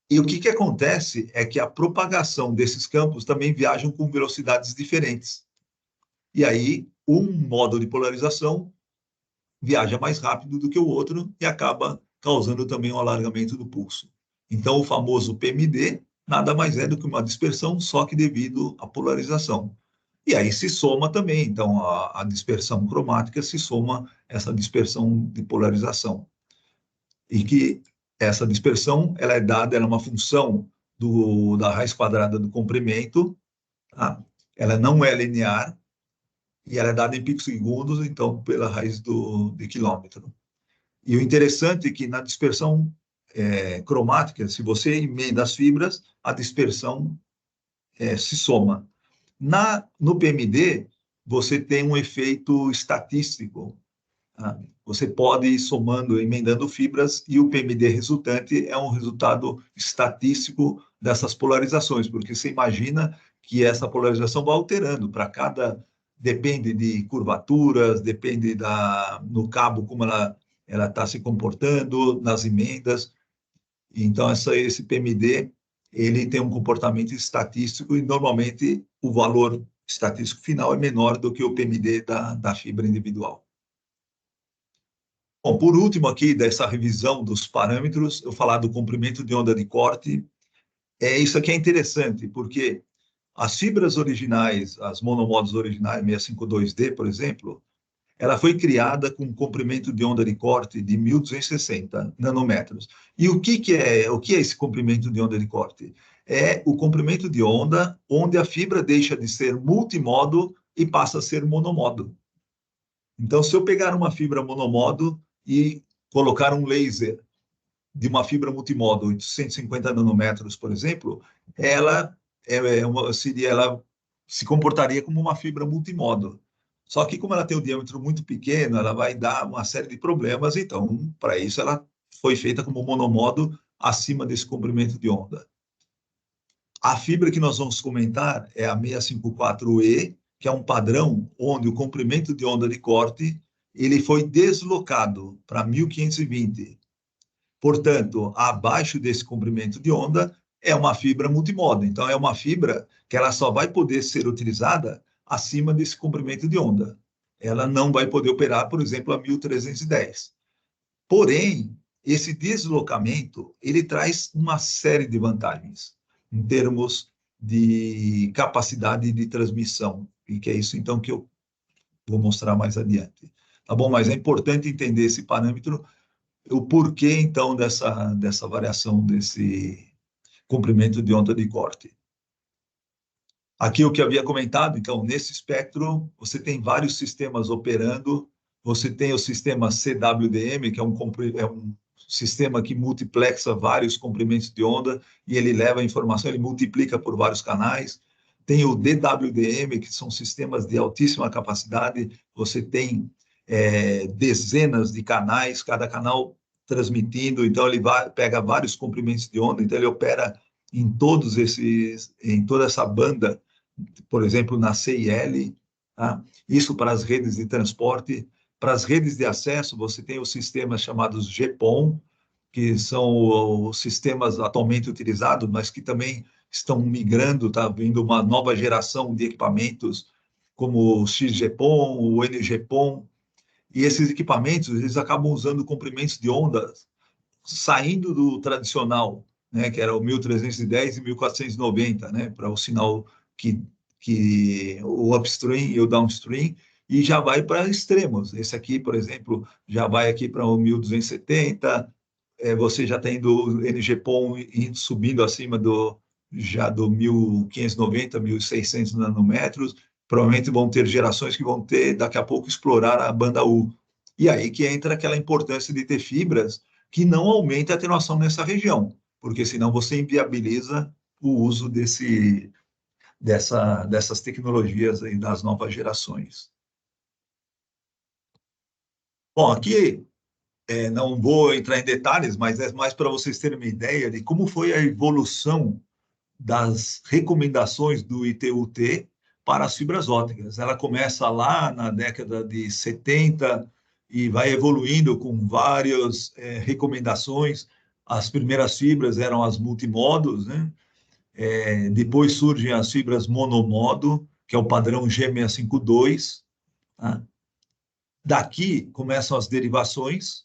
E o que acontece é que a propagação desses campos também viajam com velocidades diferentes. E aí, um modo de polarização viaja mais rápido do que o outro e acaba causando também um alargamento do pulso. Então, o famoso PMD nada mais é do que uma dispersão, só que devido à polarização. E aí se soma também, então, a dispersão cromática se soma essa dispersão de polarização. E que essa dispersão, ela é uma função da raiz quadrada do comprimento, tá? Ela não é linear, e ela é dada em picosegundos, então, pela raiz de quilômetro. E o interessante é que na dispersão cromática, se você emenda as fibras, a dispersão se soma. No PMD, você tem um efeito estatístico. Tá? Você pode ir somando, emendando fibras, e o PMD resultante é um resultado estatístico dessas polarizações, porque você imagina que essa polarização vai alterando para depende de curvaturas, depende no cabo como ela está se comportando, nas emendas, Então, esse PMD, ele tem um comportamento estatístico e, normalmente, o valor estatístico final é menor do que o PMD da fibra individual. Bom, por último aqui, dessa revisão dos parâmetros, eu falar do comprimento de onda de corte. Isso aqui é interessante, porque as fibras originais, as monomodos originais, 652D, por exemplo, ela foi criada com um comprimento de onda de corte de 1.260 nanômetros. E o que é esse comprimento de onda de corte? É o comprimento de onda onde a fibra deixa de ser multimodo e passa a ser monomodo. Então, se eu pegar uma fibra monomodo e colocar um laser de uma fibra multimodo, 850 nanômetros, por exemplo, ela se comportaria como uma fibra multimodo. Só que, como ela tem um diâmetro muito pequeno, ela vai dar uma série de problemas. Então, para isso, ela foi feita como monomodo acima desse comprimento de onda. A fibra que nós vamos comentar é a 654E, que é um padrão onde o comprimento de onda de corte ele foi deslocado para 1520. Portanto, abaixo desse comprimento de onda é uma fibra multimodo. Então, é uma fibra que ela só vai poder ser utilizada acima desse comprimento de onda. Ela não vai poder operar, por exemplo, a 1310. Porém, esse deslocamento ele traz uma série de vantagens em termos de capacidade de transmissão, e que é isso então que eu vou mostrar mais adiante. Tá bom? Mas é importante entender esse parâmetro, o porquê então dessa variação desse comprimento de onda de corte. Aqui o que eu havia comentado, então, nesse espectro, você tem vários sistemas operando. Você tem o sistema CWDM, que é um sistema que multiplexa vários comprimentos de onda e ele leva a informação, ele multiplica por vários canais. Tem o DWDM, que são sistemas de altíssima capacidade. Você tem dezenas de canais, cada canal transmitindo, então ele pega vários comprimentos de onda, então ele opera em toda essa banda, por exemplo, na CIL, tá? Isso para as redes de transporte. Para as redes de acesso, você tem os sistemas chamados GPON, que são os sistemas atualmente utilizados, mas que também estão migrando, está vindo uma nova geração de equipamentos, como o XGPON, o NGPON, e esses equipamentos, eles acabam usando comprimentos de ondas saindo do tradicional, né, que era o 1310 e 1490, né, para o sinal que o upstream e o downstream, e já vai para extremos. Esse aqui, por exemplo, já vai aqui para o 1270, você já tem do NGPON subindo acima já do 1590, 1600 nanômetros, provavelmente vão ter gerações que vão ter, daqui a pouco, explorar a banda U. E aí que entra aquela importância de ter fibras que não aumente a atenuação nessa região, porque senão você inviabiliza o uso dessas tecnologias aí das novas gerações. Bom, aqui não vou entrar em detalhes, mas é mais para vocês terem uma ideia de como foi a evolução das recomendações do ITU-T para as fibras ópticas. Ela começa lá na década de 70 e vai evoluindo com várias recomendações. As primeiras fibras eram as multimodos, né? Depois surgem as fibras monomodo, que é o padrão G652. Tá? Daqui começam as derivações.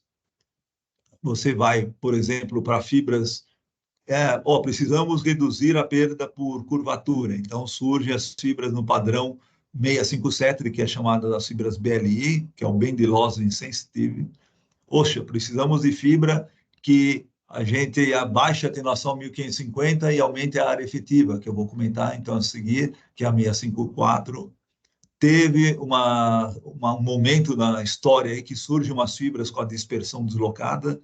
Você vai, por exemplo, para fibras precisamos reduzir a perda por curvatura. Então, surgem as fibras no padrão 657, que é chamada das fibras BLI, que é o Bend Loss Insensitive. Precisamos de fibra que a gente abaixe a atenuação 1550 e aumente a área efetiva, que eu vou comentar então a seguir, que é a 654. Teve um momento na história aí que surgem umas fibras com a dispersão deslocada,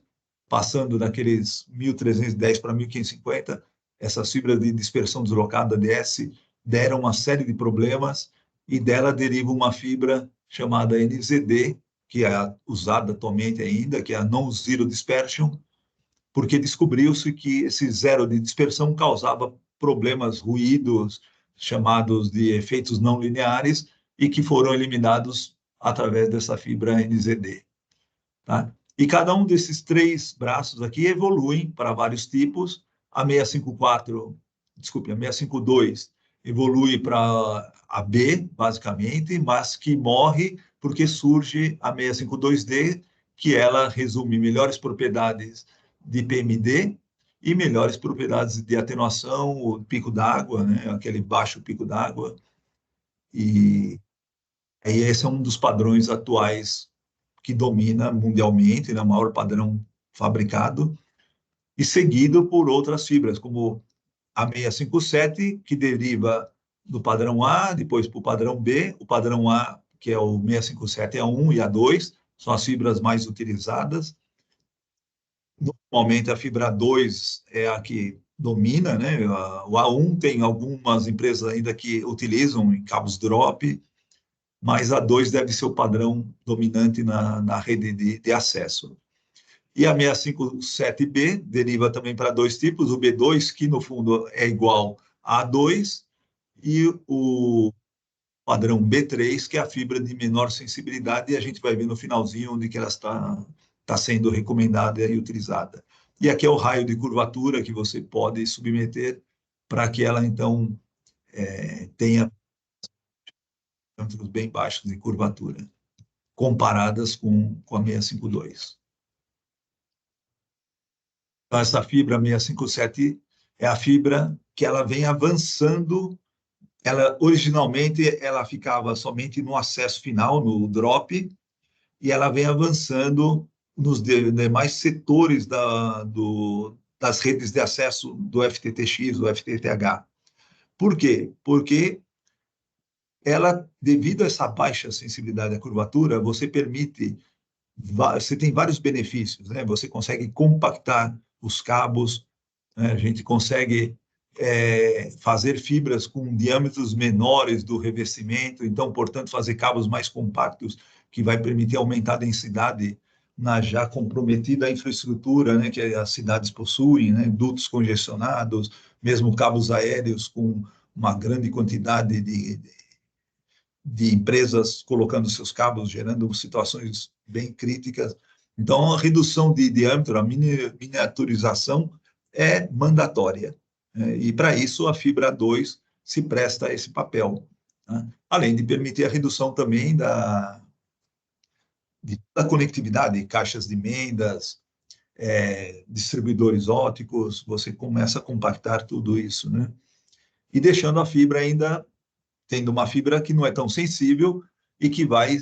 passando daqueles 1310 para 1550, essas fibras de dispersão deslocada DS deram uma série de problemas e dela deriva uma fibra chamada NZD, que é usada atualmente ainda, que é a Non-Zero Dispersion, porque descobriu-se que esse zero de dispersão causava problemas, ruídos, chamados de efeitos não lineares, e que foram eliminados através dessa fibra NZD. Tá? E cada um desses 3 braços aqui evoluem para vários tipos. A 654, desculpe, a 652 evolui para a B, basicamente, mas que morre porque surge a 652D, que ela resume melhores propriedades de PMD e melhores propriedades de atenuação, o pico d'água, né? Aquele baixo pico d'água. E aí esse é um dos padrões atuais que domina mundialmente, né? O maior padrão fabricado, e seguido por outras fibras, como a 657, que deriva do padrão A, depois para o padrão B. O padrão A, que é o 657 A1 e A2, são as fibras mais utilizadas. Normalmente a fibra 2 é a que domina, né? O A1 tem algumas empresas ainda que utilizam em cabos drop, mas a 2 deve ser o padrão dominante na rede de acesso. E a 657B deriva também para 2 tipos, o B2, que no fundo é igual a A2, e o padrão B3, que é a fibra de menor sensibilidade, e a gente vai ver no finalzinho onde que ela está sendo recomendada e utilizada. E aqui é o raio de curvatura que você pode submeter para que ela, então, tenha parâmetros bem baixos de curvatura, comparadas com a 652. Então, essa fibra 657 é a fibra que ela vem avançando. Ela, originalmente, ela ficava somente no acesso final, no drop, e ela vem avançando nos demais setores das redes de acesso do FTTX, do FTTH. Por quê? Porque ela, devido a essa baixa sensibilidade à curvatura, você tem vários benefícios, né? Você consegue compactar os cabos, né? A gente consegue fazer fibras com diâmetros menores do revestimento, então, portanto, fazer cabos mais compactos, que vai permitir aumentar a densidade na já comprometida infraestrutura, né, que as cidades possuem, né, dutos congestionados, mesmo cabos aéreos com uma grande quantidade de empresas colocando seus cabos, gerando situações bem críticas. Então, a redução de diâmetro, a miniaturização é mandatória. E, para isso, a fibra 2 se presta a esse papel, né? Além de permitir a redução também da conectividade, caixas de emendas, distribuidores ópticos, você começa a compactar tudo isso, né? E deixando a fibra ainda, tendo uma fibra que não é tão sensível e que vai,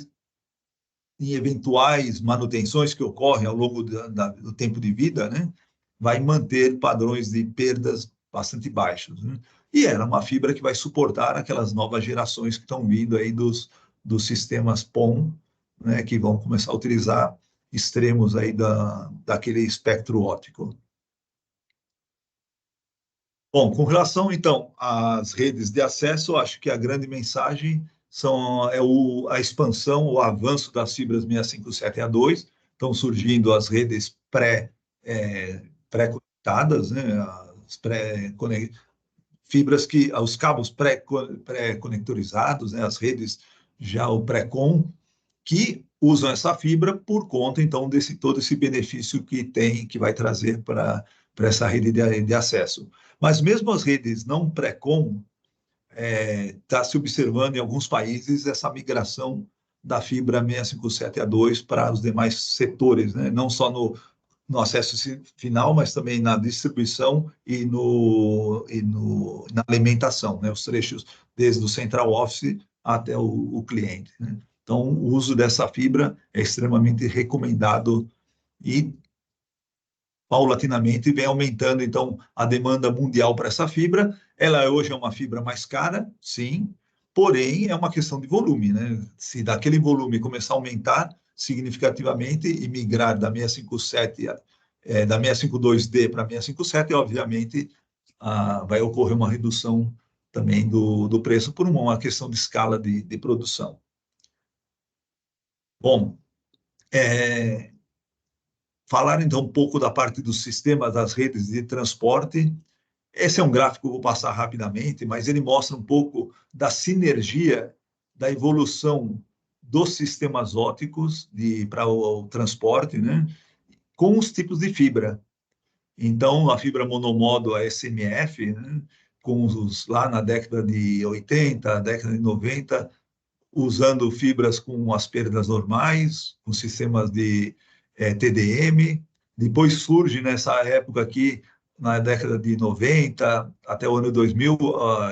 em eventuais manutenções que ocorrem ao longo do tempo de vida, né, vai manter padrões de perdas bastante baixos, né? E era uma fibra que vai suportar aquelas novas gerações que estão vindo aí dos sistemas PON, né, que vão começar a utilizar extremos aí daquele espectro óptico. Bom, com relação, então, às redes de acesso, acho que a grande mensagem a expansão, o avanço das fibras 657A2, estão surgindo as redes pré-conectadas, né? Fibras os cabos pré-conectorizados, né? As redes já o pré-com, que usam essa fibra por conta, então, todo esse benefício que vai trazer para essa rede de acesso. Mas mesmo as redes não pré-com, está se observando em alguns países essa migração da fibra 657A2 para os demais setores, né? Não só no acesso final, mas também na distribuição e na alimentação, né? Os trechos desde o central office até o cliente, né? Então, o uso dessa fibra é extremamente recomendado e, paulatinamente, vem aumentando, então, a demanda mundial para essa fibra. Ela hoje é uma fibra mais cara, sim, porém, é uma questão de volume, né? Se daquele volume começar a aumentar significativamente e migrar da 657, da 652D para 657, obviamente, vai ocorrer uma redução também do preço por uma questão de escala de produção. Bom, falar então um pouco da parte do sistema das redes de transporte. Esse é um gráfico que eu vou passar rapidamente, mas ele mostra um pouco da sinergia da evolução dos sistemas ópticos para o transporte, né? com os tipos de fibra. Então, a fibra monomodo, a SMF, né, lá na década de 80, década de 90, usando fibras com as perdas normais, com sistemas de TDM. Depois surge nessa época aqui, na década de 90, até o ano 2000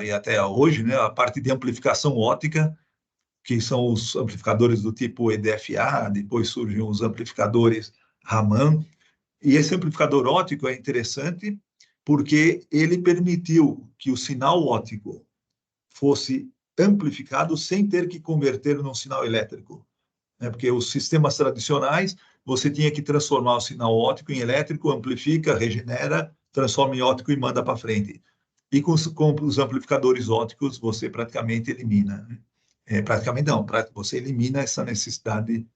e até hoje, né, a parte de amplificação óptica, que são os amplificadores do tipo EDFA, depois surgem os amplificadores Raman. E esse amplificador óptico é interessante porque ele permitiu que o sinal óptico fosse amplificado sem ter que converter num sinal elétrico. Né? Porque os sistemas tradicionais, você tinha que transformar o sinal óptico em elétrico, amplifica, regenera, transforma em óptico e manda para frente. E com os amplificadores ópticos, você praticamente elimina. Praticamente não, você elimina essa necessidade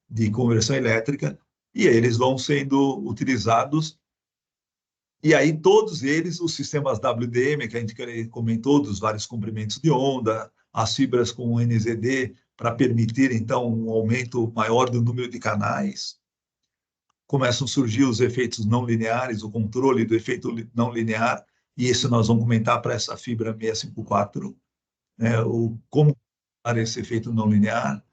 de conversão elétrica e eles vão sendo utilizados. E aí todos eles, os sistemas WDM, que a gente comentou, dos vários comprimentos de onda, as fibras com NZD, para permitir, então, um aumento maior do número de canais. Começam a surgir os efeitos não lineares, o controle do efeito não linear, e isso nós vamos comentar para essa fibra 654, né, como esse efeito não linear.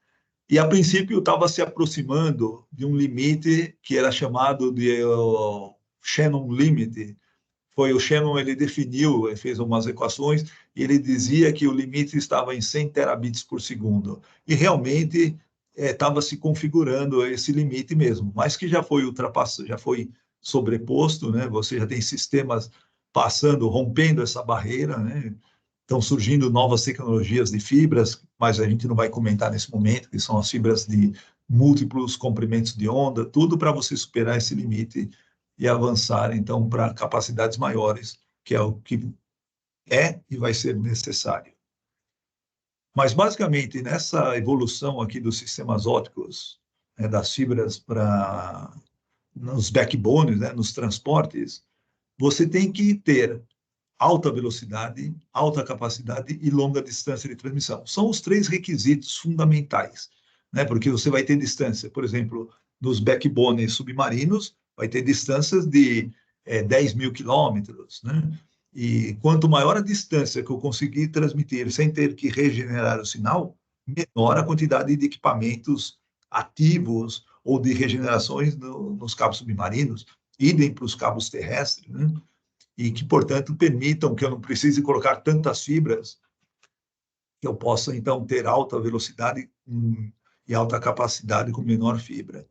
E, a princípio, estava se aproximando de um limite que era chamado de Shannon Limit. Foi o Shannon, ele definiu, ele fez umas equações, e ele dizia que o limite estava em 100 terabits por segundo. E, realmente, estava se configurando esse limite mesmo, mas que já foi ultrapassado, já foi sobreposto, né? Você já tem sistemas passando, rompendo essa barreira, né? Estão surgindo novas tecnologias de fibras, mas a gente não vai comentar nesse momento, que são as fibras de múltiplos comprimentos de onda, tudo para você superar esse limite e avançar, então, para capacidades maiores, que é o que é e vai ser necessário. Mas, basicamente, nessa evolução aqui dos sistemas ópticos, né, das fibras nos backbones, né, nos transportes, você tem que ter alta velocidade, alta capacidade e longa distância de transmissão. São os três requisitos fundamentais, né? Porque você vai ter distância, por exemplo, nos backbones submarinos, vai ter distâncias de 10 mil quilômetros, né? E quanto maior a distância que eu conseguir transmitir sem ter que regenerar o sinal, menor a quantidade de equipamentos ativos ou de regenerações nos cabos submarinos, idem para os cabos terrestres, né? E que, portanto, permitam que eu não precise colocar tantas fibras, que eu possa, então, ter alta velocidade e alta capacidade com menor fibra.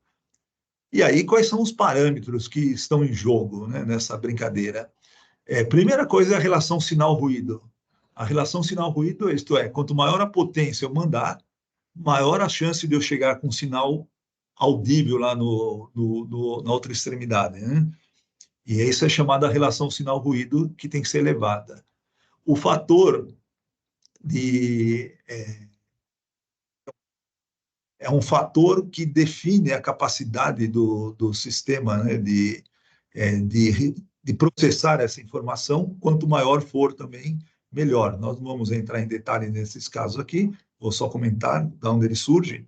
E aí, quais são os parâmetros que estão em jogo, né, nessa brincadeira? Primeira coisa é a relação sinal-ruído. A relação sinal-ruído, isto é, quanto maior a potência eu mandar, maior a chance de eu chegar com um sinal audível lá na outra extremidade, né? E isso é chamada relação sinal-ruído, que tem que ser elevada. O fator é um fator que define a capacidade do sistema, né, de processar essa informação. Quanto maior for também, melhor. Nós não vamos entrar em detalhe nesses casos aqui, vou só comentar de onde ele surge.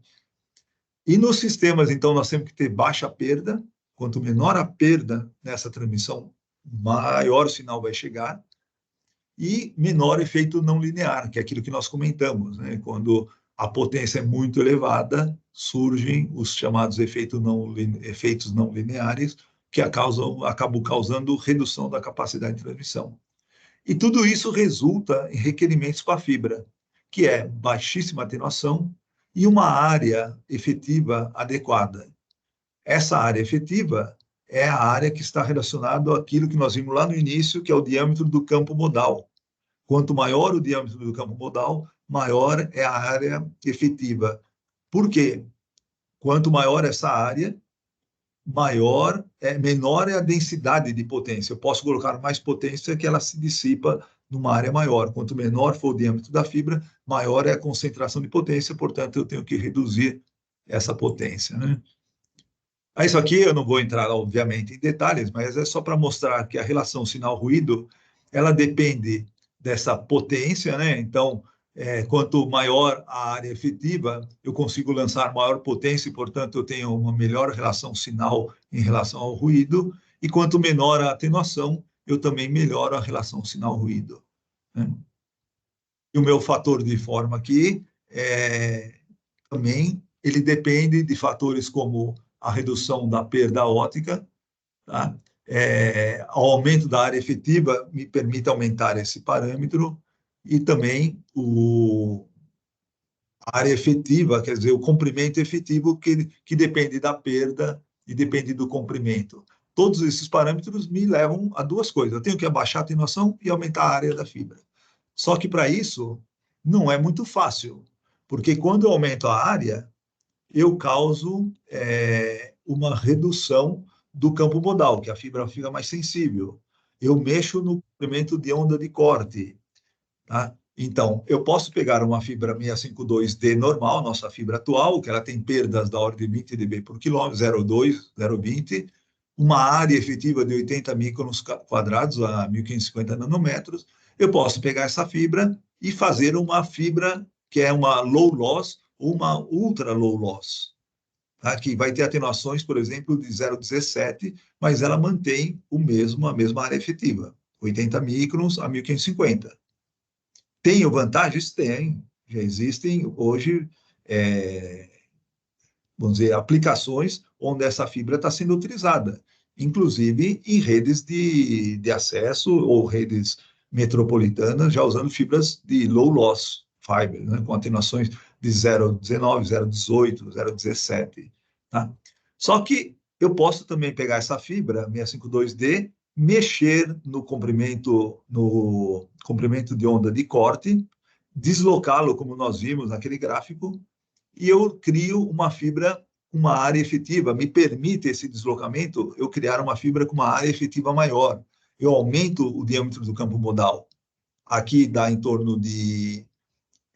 E nos sistemas, então, nós temos que ter baixa perda. Quanto menor a perda nessa transmissão, maior o sinal vai chegar, e menor efeito não linear, que é aquilo que nós comentamos, né? Quando a potência é muito elevada, surgem os chamados efeitos não lineares, que acabam causando redução da capacidade de transmissão. E tudo isso resulta em requerimentos para a fibra, que é baixíssima atenuação e uma área efetiva adequada. Essa área efetiva é a área que está relacionada àquilo que nós vimos lá no início, que é o diâmetro do campo modal. Quanto maior o diâmetro do campo modal, maior é a área efetiva. Por quê? Quanto maior essa área, menor é a densidade de potência. Eu posso colocar mais potência que ela se dissipa numa área maior. Quanto menor for o diâmetro da fibra, maior é a concentração de potência, portanto, eu tenho que reduzir essa potência, né? Isso aqui eu não vou entrar, obviamente, em detalhes, mas é só para mostrar que a relação sinal-ruído, ela depende dessa potência, né? Então, quanto maior a área efetiva, eu consigo lançar maior potência e, portanto, eu tenho uma melhor relação sinal em relação ao ruído, e quanto menor a atenuação, eu também melhoro a relação sinal-ruído, né? E o meu fator de forma aqui, também, ele depende de fatores como a redução da perda óptica, tá? O aumento da área efetiva me permite aumentar esse parâmetro, e também a área efetiva, quer dizer, o comprimento efetivo que depende da perda e depende do comprimento. Todos esses parâmetros me levam a duas coisas. Eu tenho que abaixar a atenuação e aumentar a área da fibra. Só que para isso não é muito fácil, porque quando eu aumento a área, eu causo uma redução do campo modal, que a fibra fica mais sensível. Eu mexo no comprimento de onda de corte, tá? Então, eu posso pegar uma fibra 652D normal, nossa fibra atual, que ela tem perdas da ordem de 20 dB por quilômetro, 0,2, 0,20, uma área efetiva de 80 microns quadrados a 1.550 nanômetros. Eu posso pegar essa fibra e fazer uma fibra que é uma low loss ou uma ultra low loss, tá? Que vai ter atenuações, por exemplo, de 0,17, mas ela mantém a mesma área efetiva, 80 microns a 1.550. Tem vantagens? Tem. Já existem hoje, vamos dizer, aplicações onde essa fibra está sendo utilizada, inclusive em redes de acesso ou redes metropolitanas, já usando fibras de low loss fiber, né, com atenuações de 0,19, 0,18, 0,17. Tá? Só que eu posso também pegar essa fibra 652D, mexer no comprimento de onda de corte, deslocá-lo, como nós vimos naquele gráfico, e eu crio uma fibra com uma área efetiva. Me permite esse deslocamento, eu criar uma fibra com uma área efetiva maior. Eu aumento o diâmetro do campo modal. Aqui dá em torno de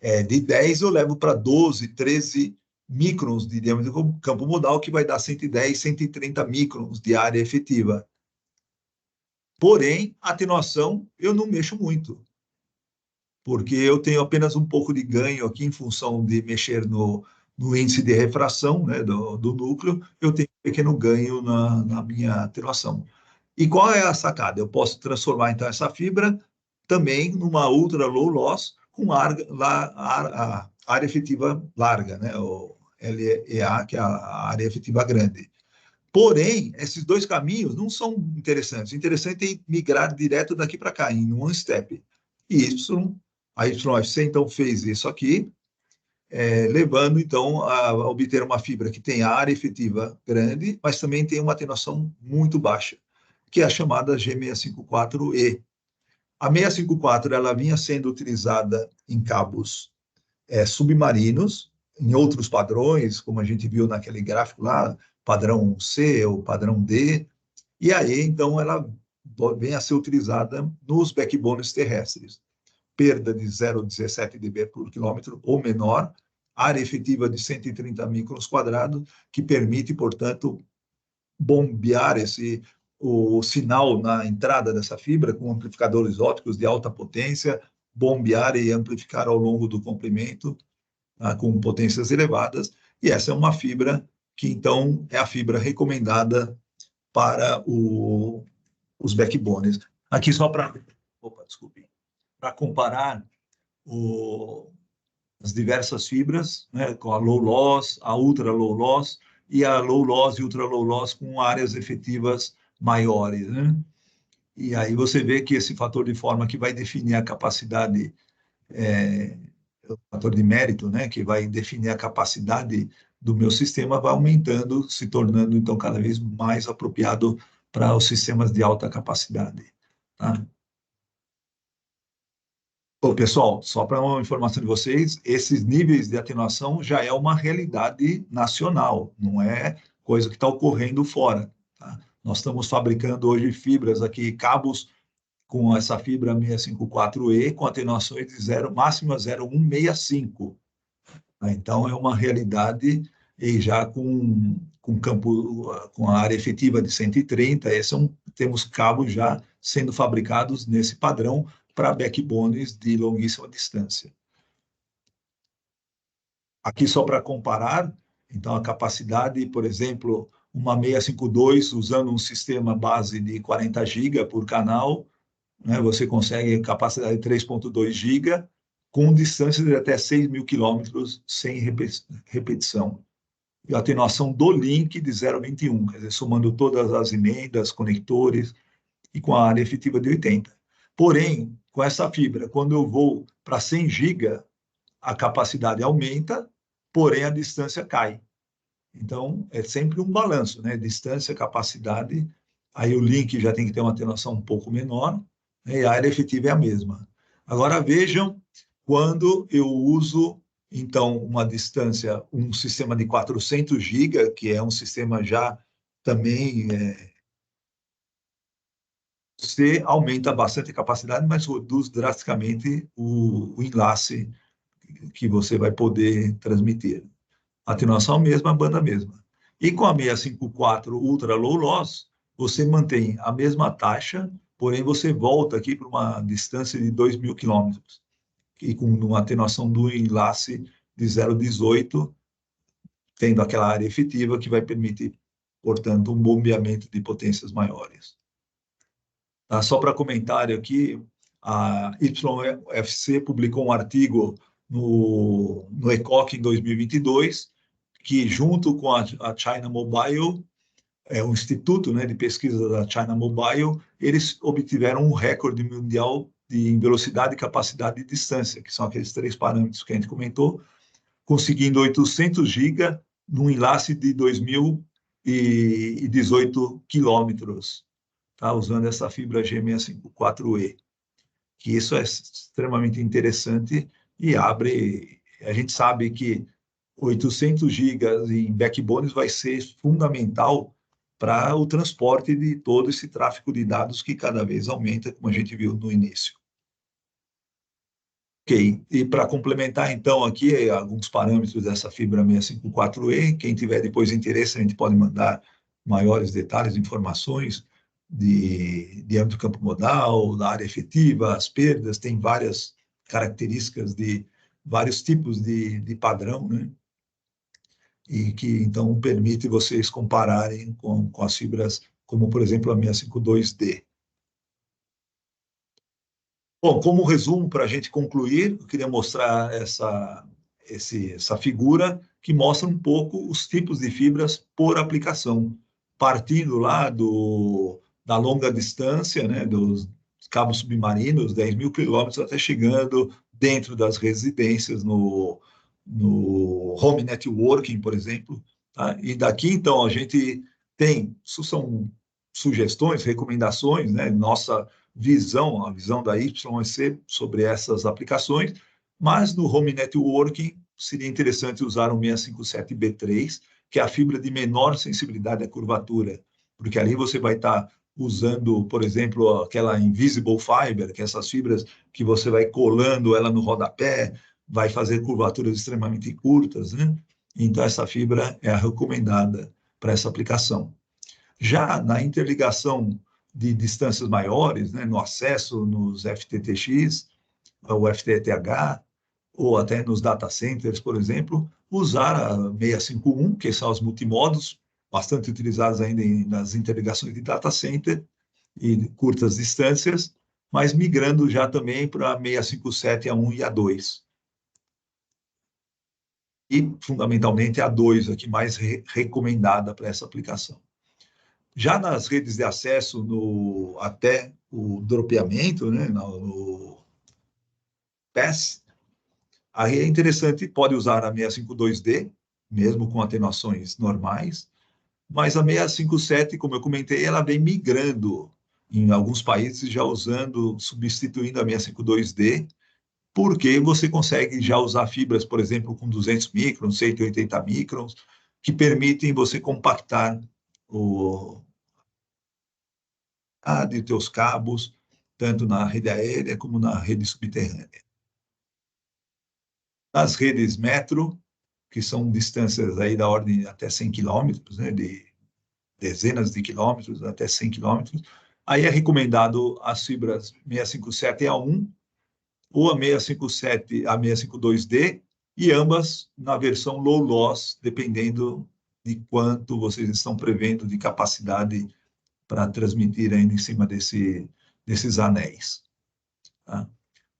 10, eu levo para 12, 13 microns de diâmetro do campo modal, que vai dar 110, 130 microns de área efetiva. Porém, a atenuação eu não mexo muito, porque eu tenho apenas um pouco de ganho aqui em função de mexer no índice de refração, né, do núcleo, eu tenho um pequeno ganho na minha atenuação. E qual é a sacada? Eu posso transformar, então, essa fibra também numa ultra low loss com a área efetiva larga, né, o LEA, que é a área efetiva grande. Porém, esses dois caminhos não são interessantes. O interessante é migrar direto daqui para cá, em one step. E a YFC, então, fez isso aqui, levando, então, a obter uma fibra que tem área efetiva grande, mas também tem uma atenuação muito baixa, que é a chamada G654E. A 654 ela vinha sendo utilizada em cabos submarinos, em outros padrões, como a gente viu naquele gráfico lá, padrão C ou padrão D, e aí, então, ela vem a ser utilizada nos backbones terrestres. Perda de 0,17 dB por quilômetro ou menor, área efetiva de 130 microns quadrados, que permite, portanto, bombear o sinal na entrada dessa fibra com amplificadores ópticos de alta potência, bombear e amplificar ao longo do comprimento, com potências elevadas, e essa é uma fibra que, então, é a fibra recomendada para os backbones. Aqui só para comparar as diversas fibras, né, com a low loss, a ultra low loss, e a low loss e ultra low loss com áreas efetivas maiores, né? E aí você vê que esse fator de forma que vai definir a capacidade, o fator de mérito, né, que vai definir a capacidade do meu sistema, vai aumentando, se tornando, então, cada vez mais apropriado para os sistemas de alta capacidade. Tá? Bom, pessoal, só para uma informação de vocês, esses níveis de atenuação já é uma realidade nacional, não é coisa que está ocorrendo fora. Tá? Nós estamos fabricando hoje fibras aqui, cabos com essa fibra 654E, com atenuações de máxima 0,165. Tá? Então, é uma realidade e já com campo, com a área efetiva de 130, temos cabos já sendo fabricados nesse padrão para backbones de longuíssima distância. Aqui só para comparar, então a capacidade, por exemplo, uma 652 usando um sistema base de 40 GB por canal, né, você consegue capacidade de 3.2 GB com distância de até 6.000 quilômetros sem repetição. E a atenuação do link de 0,21, quer dizer, somando todas as emendas, conectores, e com a área efetiva de 80. Porém, com essa fibra, quando eu vou para 100 GB, a capacidade aumenta, porém a distância cai. Então, é sempre um balanço, né? Distância, capacidade, aí o link já tem que ter uma atenuação um pouco menor, né? E a área efetiva é a mesma. Agora, vejam quando eu uso, então, uma distância, um sistema de 400 GB, que é um sistema já também você aumenta bastante a capacidade, mas reduz drasticamente o enlace que você vai poder transmitir. A atenuação mesma, a banda mesma. E com a 654 Ultra Low Loss, você mantém a mesma taxa, porém você volta aqui para uma distância de 2.000 quilômetros, e com uma atenuação do enlace de 0,18, tendo aquela área efetiva que vai permitir, portanto, um bombeamento de potências maiores. Só para comentário aqui, a YFC publicou um artigo no ECOC em 2022, que junto com a China Mobile, o instituto, né, de pesquisa da China Mobile, eles obtiveram um recorde mundial em velocidade, capacidade e distância, que são aqueles 3 parâmetros que a gente comentou, conseguindo 800 GB num enlace de 2.018 quilômetros, tá? Usando essa fibra G654E, que isso é extremamente interessante e abre. A gente sabe que 800 GB em backbones vai ser fundamental para o transporte de todo esse tráfego de dados que cada vez aumenta, como a gente viu no início. Ok, e para complementar então aqui alguns parâmetros dessa fibra 654E, quem tiver depois interesse, a gente pode mandar maiores detalhes, informações de âmbito campo modal, da área efetiva, as perdas, tem várias características de vários tipos de padrão, né? E que então permite vocês compararem com as fibras, como por exemplo a 652D. Bom, como resumo, para a gente concluir, eu queria mostrar essa figura que mostra um pouco os tipos de fibras por aplicação, partindo lá da longa distância, né, dos cabos submarinos, 10.000 quilômetros, até chegando dentro das residências, no home networking, por exemplo. Tá? E daqui, então, a gente tem, são sugestões, recomendações, né, nossa visão, a visão da YC sobre essas aplicações, mas no home networking seria interessante usar o 657B3, que é a fibra de menor sensibilidade à curvatura, porque ali você vai estar usando, por exemplo, aquela invisible fiber, que é essas fibras que você vai colando ela no rodapé, vai fazer curvaturas extremamente curtas, né? Então essa fibra é a recomendada para essa aplicação. Já na interligação de distâncias maiores, né, no acesso nos FTTX, ou FTTH, ou até nos data centers, por exemplo, usar a 651, que são os multimodos, bastante utilizados ainda nas interligações de data center e curtas distâncias, mas migrando já também para a 657, A1 e A2. E, fundamentalmente, a A2 aqui mais recomendada para essa aplicação. Já nas redes de acesso, até o dropeamento, né, no PAS, aí é interessante, pode usar a 652D, mesmo com atenuações normais, mas a 657, como eu comentei, ela vem migrando em alguns países, já usando, substituindo a 652D, porque você consegue já usar fibras, por exemplo, com 200 microns, 180 microns, que permitem você compactar de teus cabos, tanto na rede aérea como na rede subterrânea. Nas redes metro, que são distâncias aí da ordem até 100 quilômetros, né, de dezenas de quilômetros até 100 quilômetros, aí é recomendado as fibras 657A1 ou a 657, a 652D, e ambas na versão low loss, dependendo de quanto vocês estão prevendo de capacidade para transmitir ainda em cima desses anéis. Tá?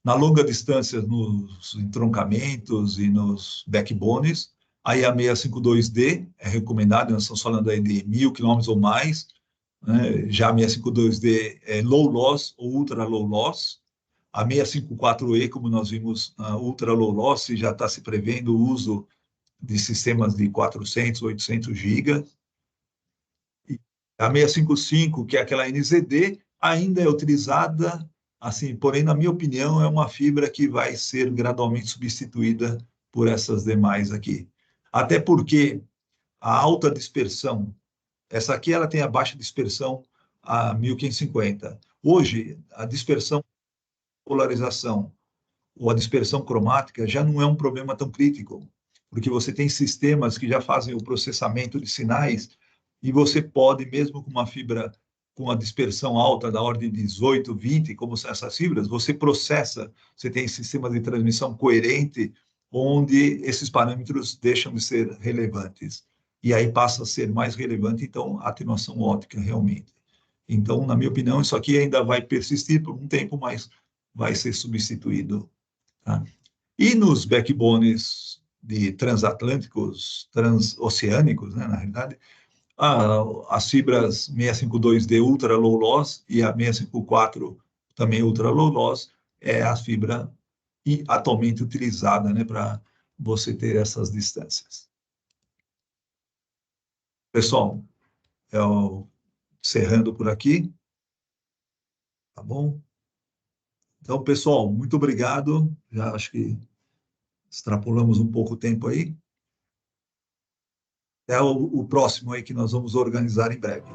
Na longa distância, nos entroncamentos e nos backbones, aí a 652D é recomendada, nós estamos falando aí de 1.000 quilômetros ou mais, né? Já a 652D é low loss ou ultra low loss. A 654E, como nós vimos, a ultra low loss, já está se prevendo o uso de sistemas de 400, 800 gigas. E a 655, que é aquela NZD, ainda é utilizada, assim, porém, na minha opinião, é uma fibra que vai ser gradualmente substituída por essas demais aqui. Até porque a alta dispersão, essa aqui ela tem a baixa dispersão a 1550. Hoje, a dispersão, polarização ou a dispersão cromática já não é um problema tão crítico, porque você tem sistemas que já fazem o processamento de sinais e você pode, mesmo com uma fibra com a dispersão alta da ordem de 18, 20, como são essas fibras, você processa, você tem sistemas de transmissão coerente, onde esses parâmetros deixam de ser relevantes. E aí passa a ser mais relevante, então, a atenuação óptica, realmente. Então, na minha opinião, isso aqui ainda vai persistir por um tempo, mas vai ser substituído. Tá? E nos backbones de transatlânticos, transoceânicos, né, na realidade, as fibras 652D ultra low loss e a 654 também ultra low loss é a fibra atualmente utilizada, né, para você ter essas distâncias. Pessoal, eu encerrando por aqui, tá bom? Então, pessoal, muito obrigado. Já acho que extrapolamos um pouco o tempo aí. É o próximo aí que nós vamos organizar em breve.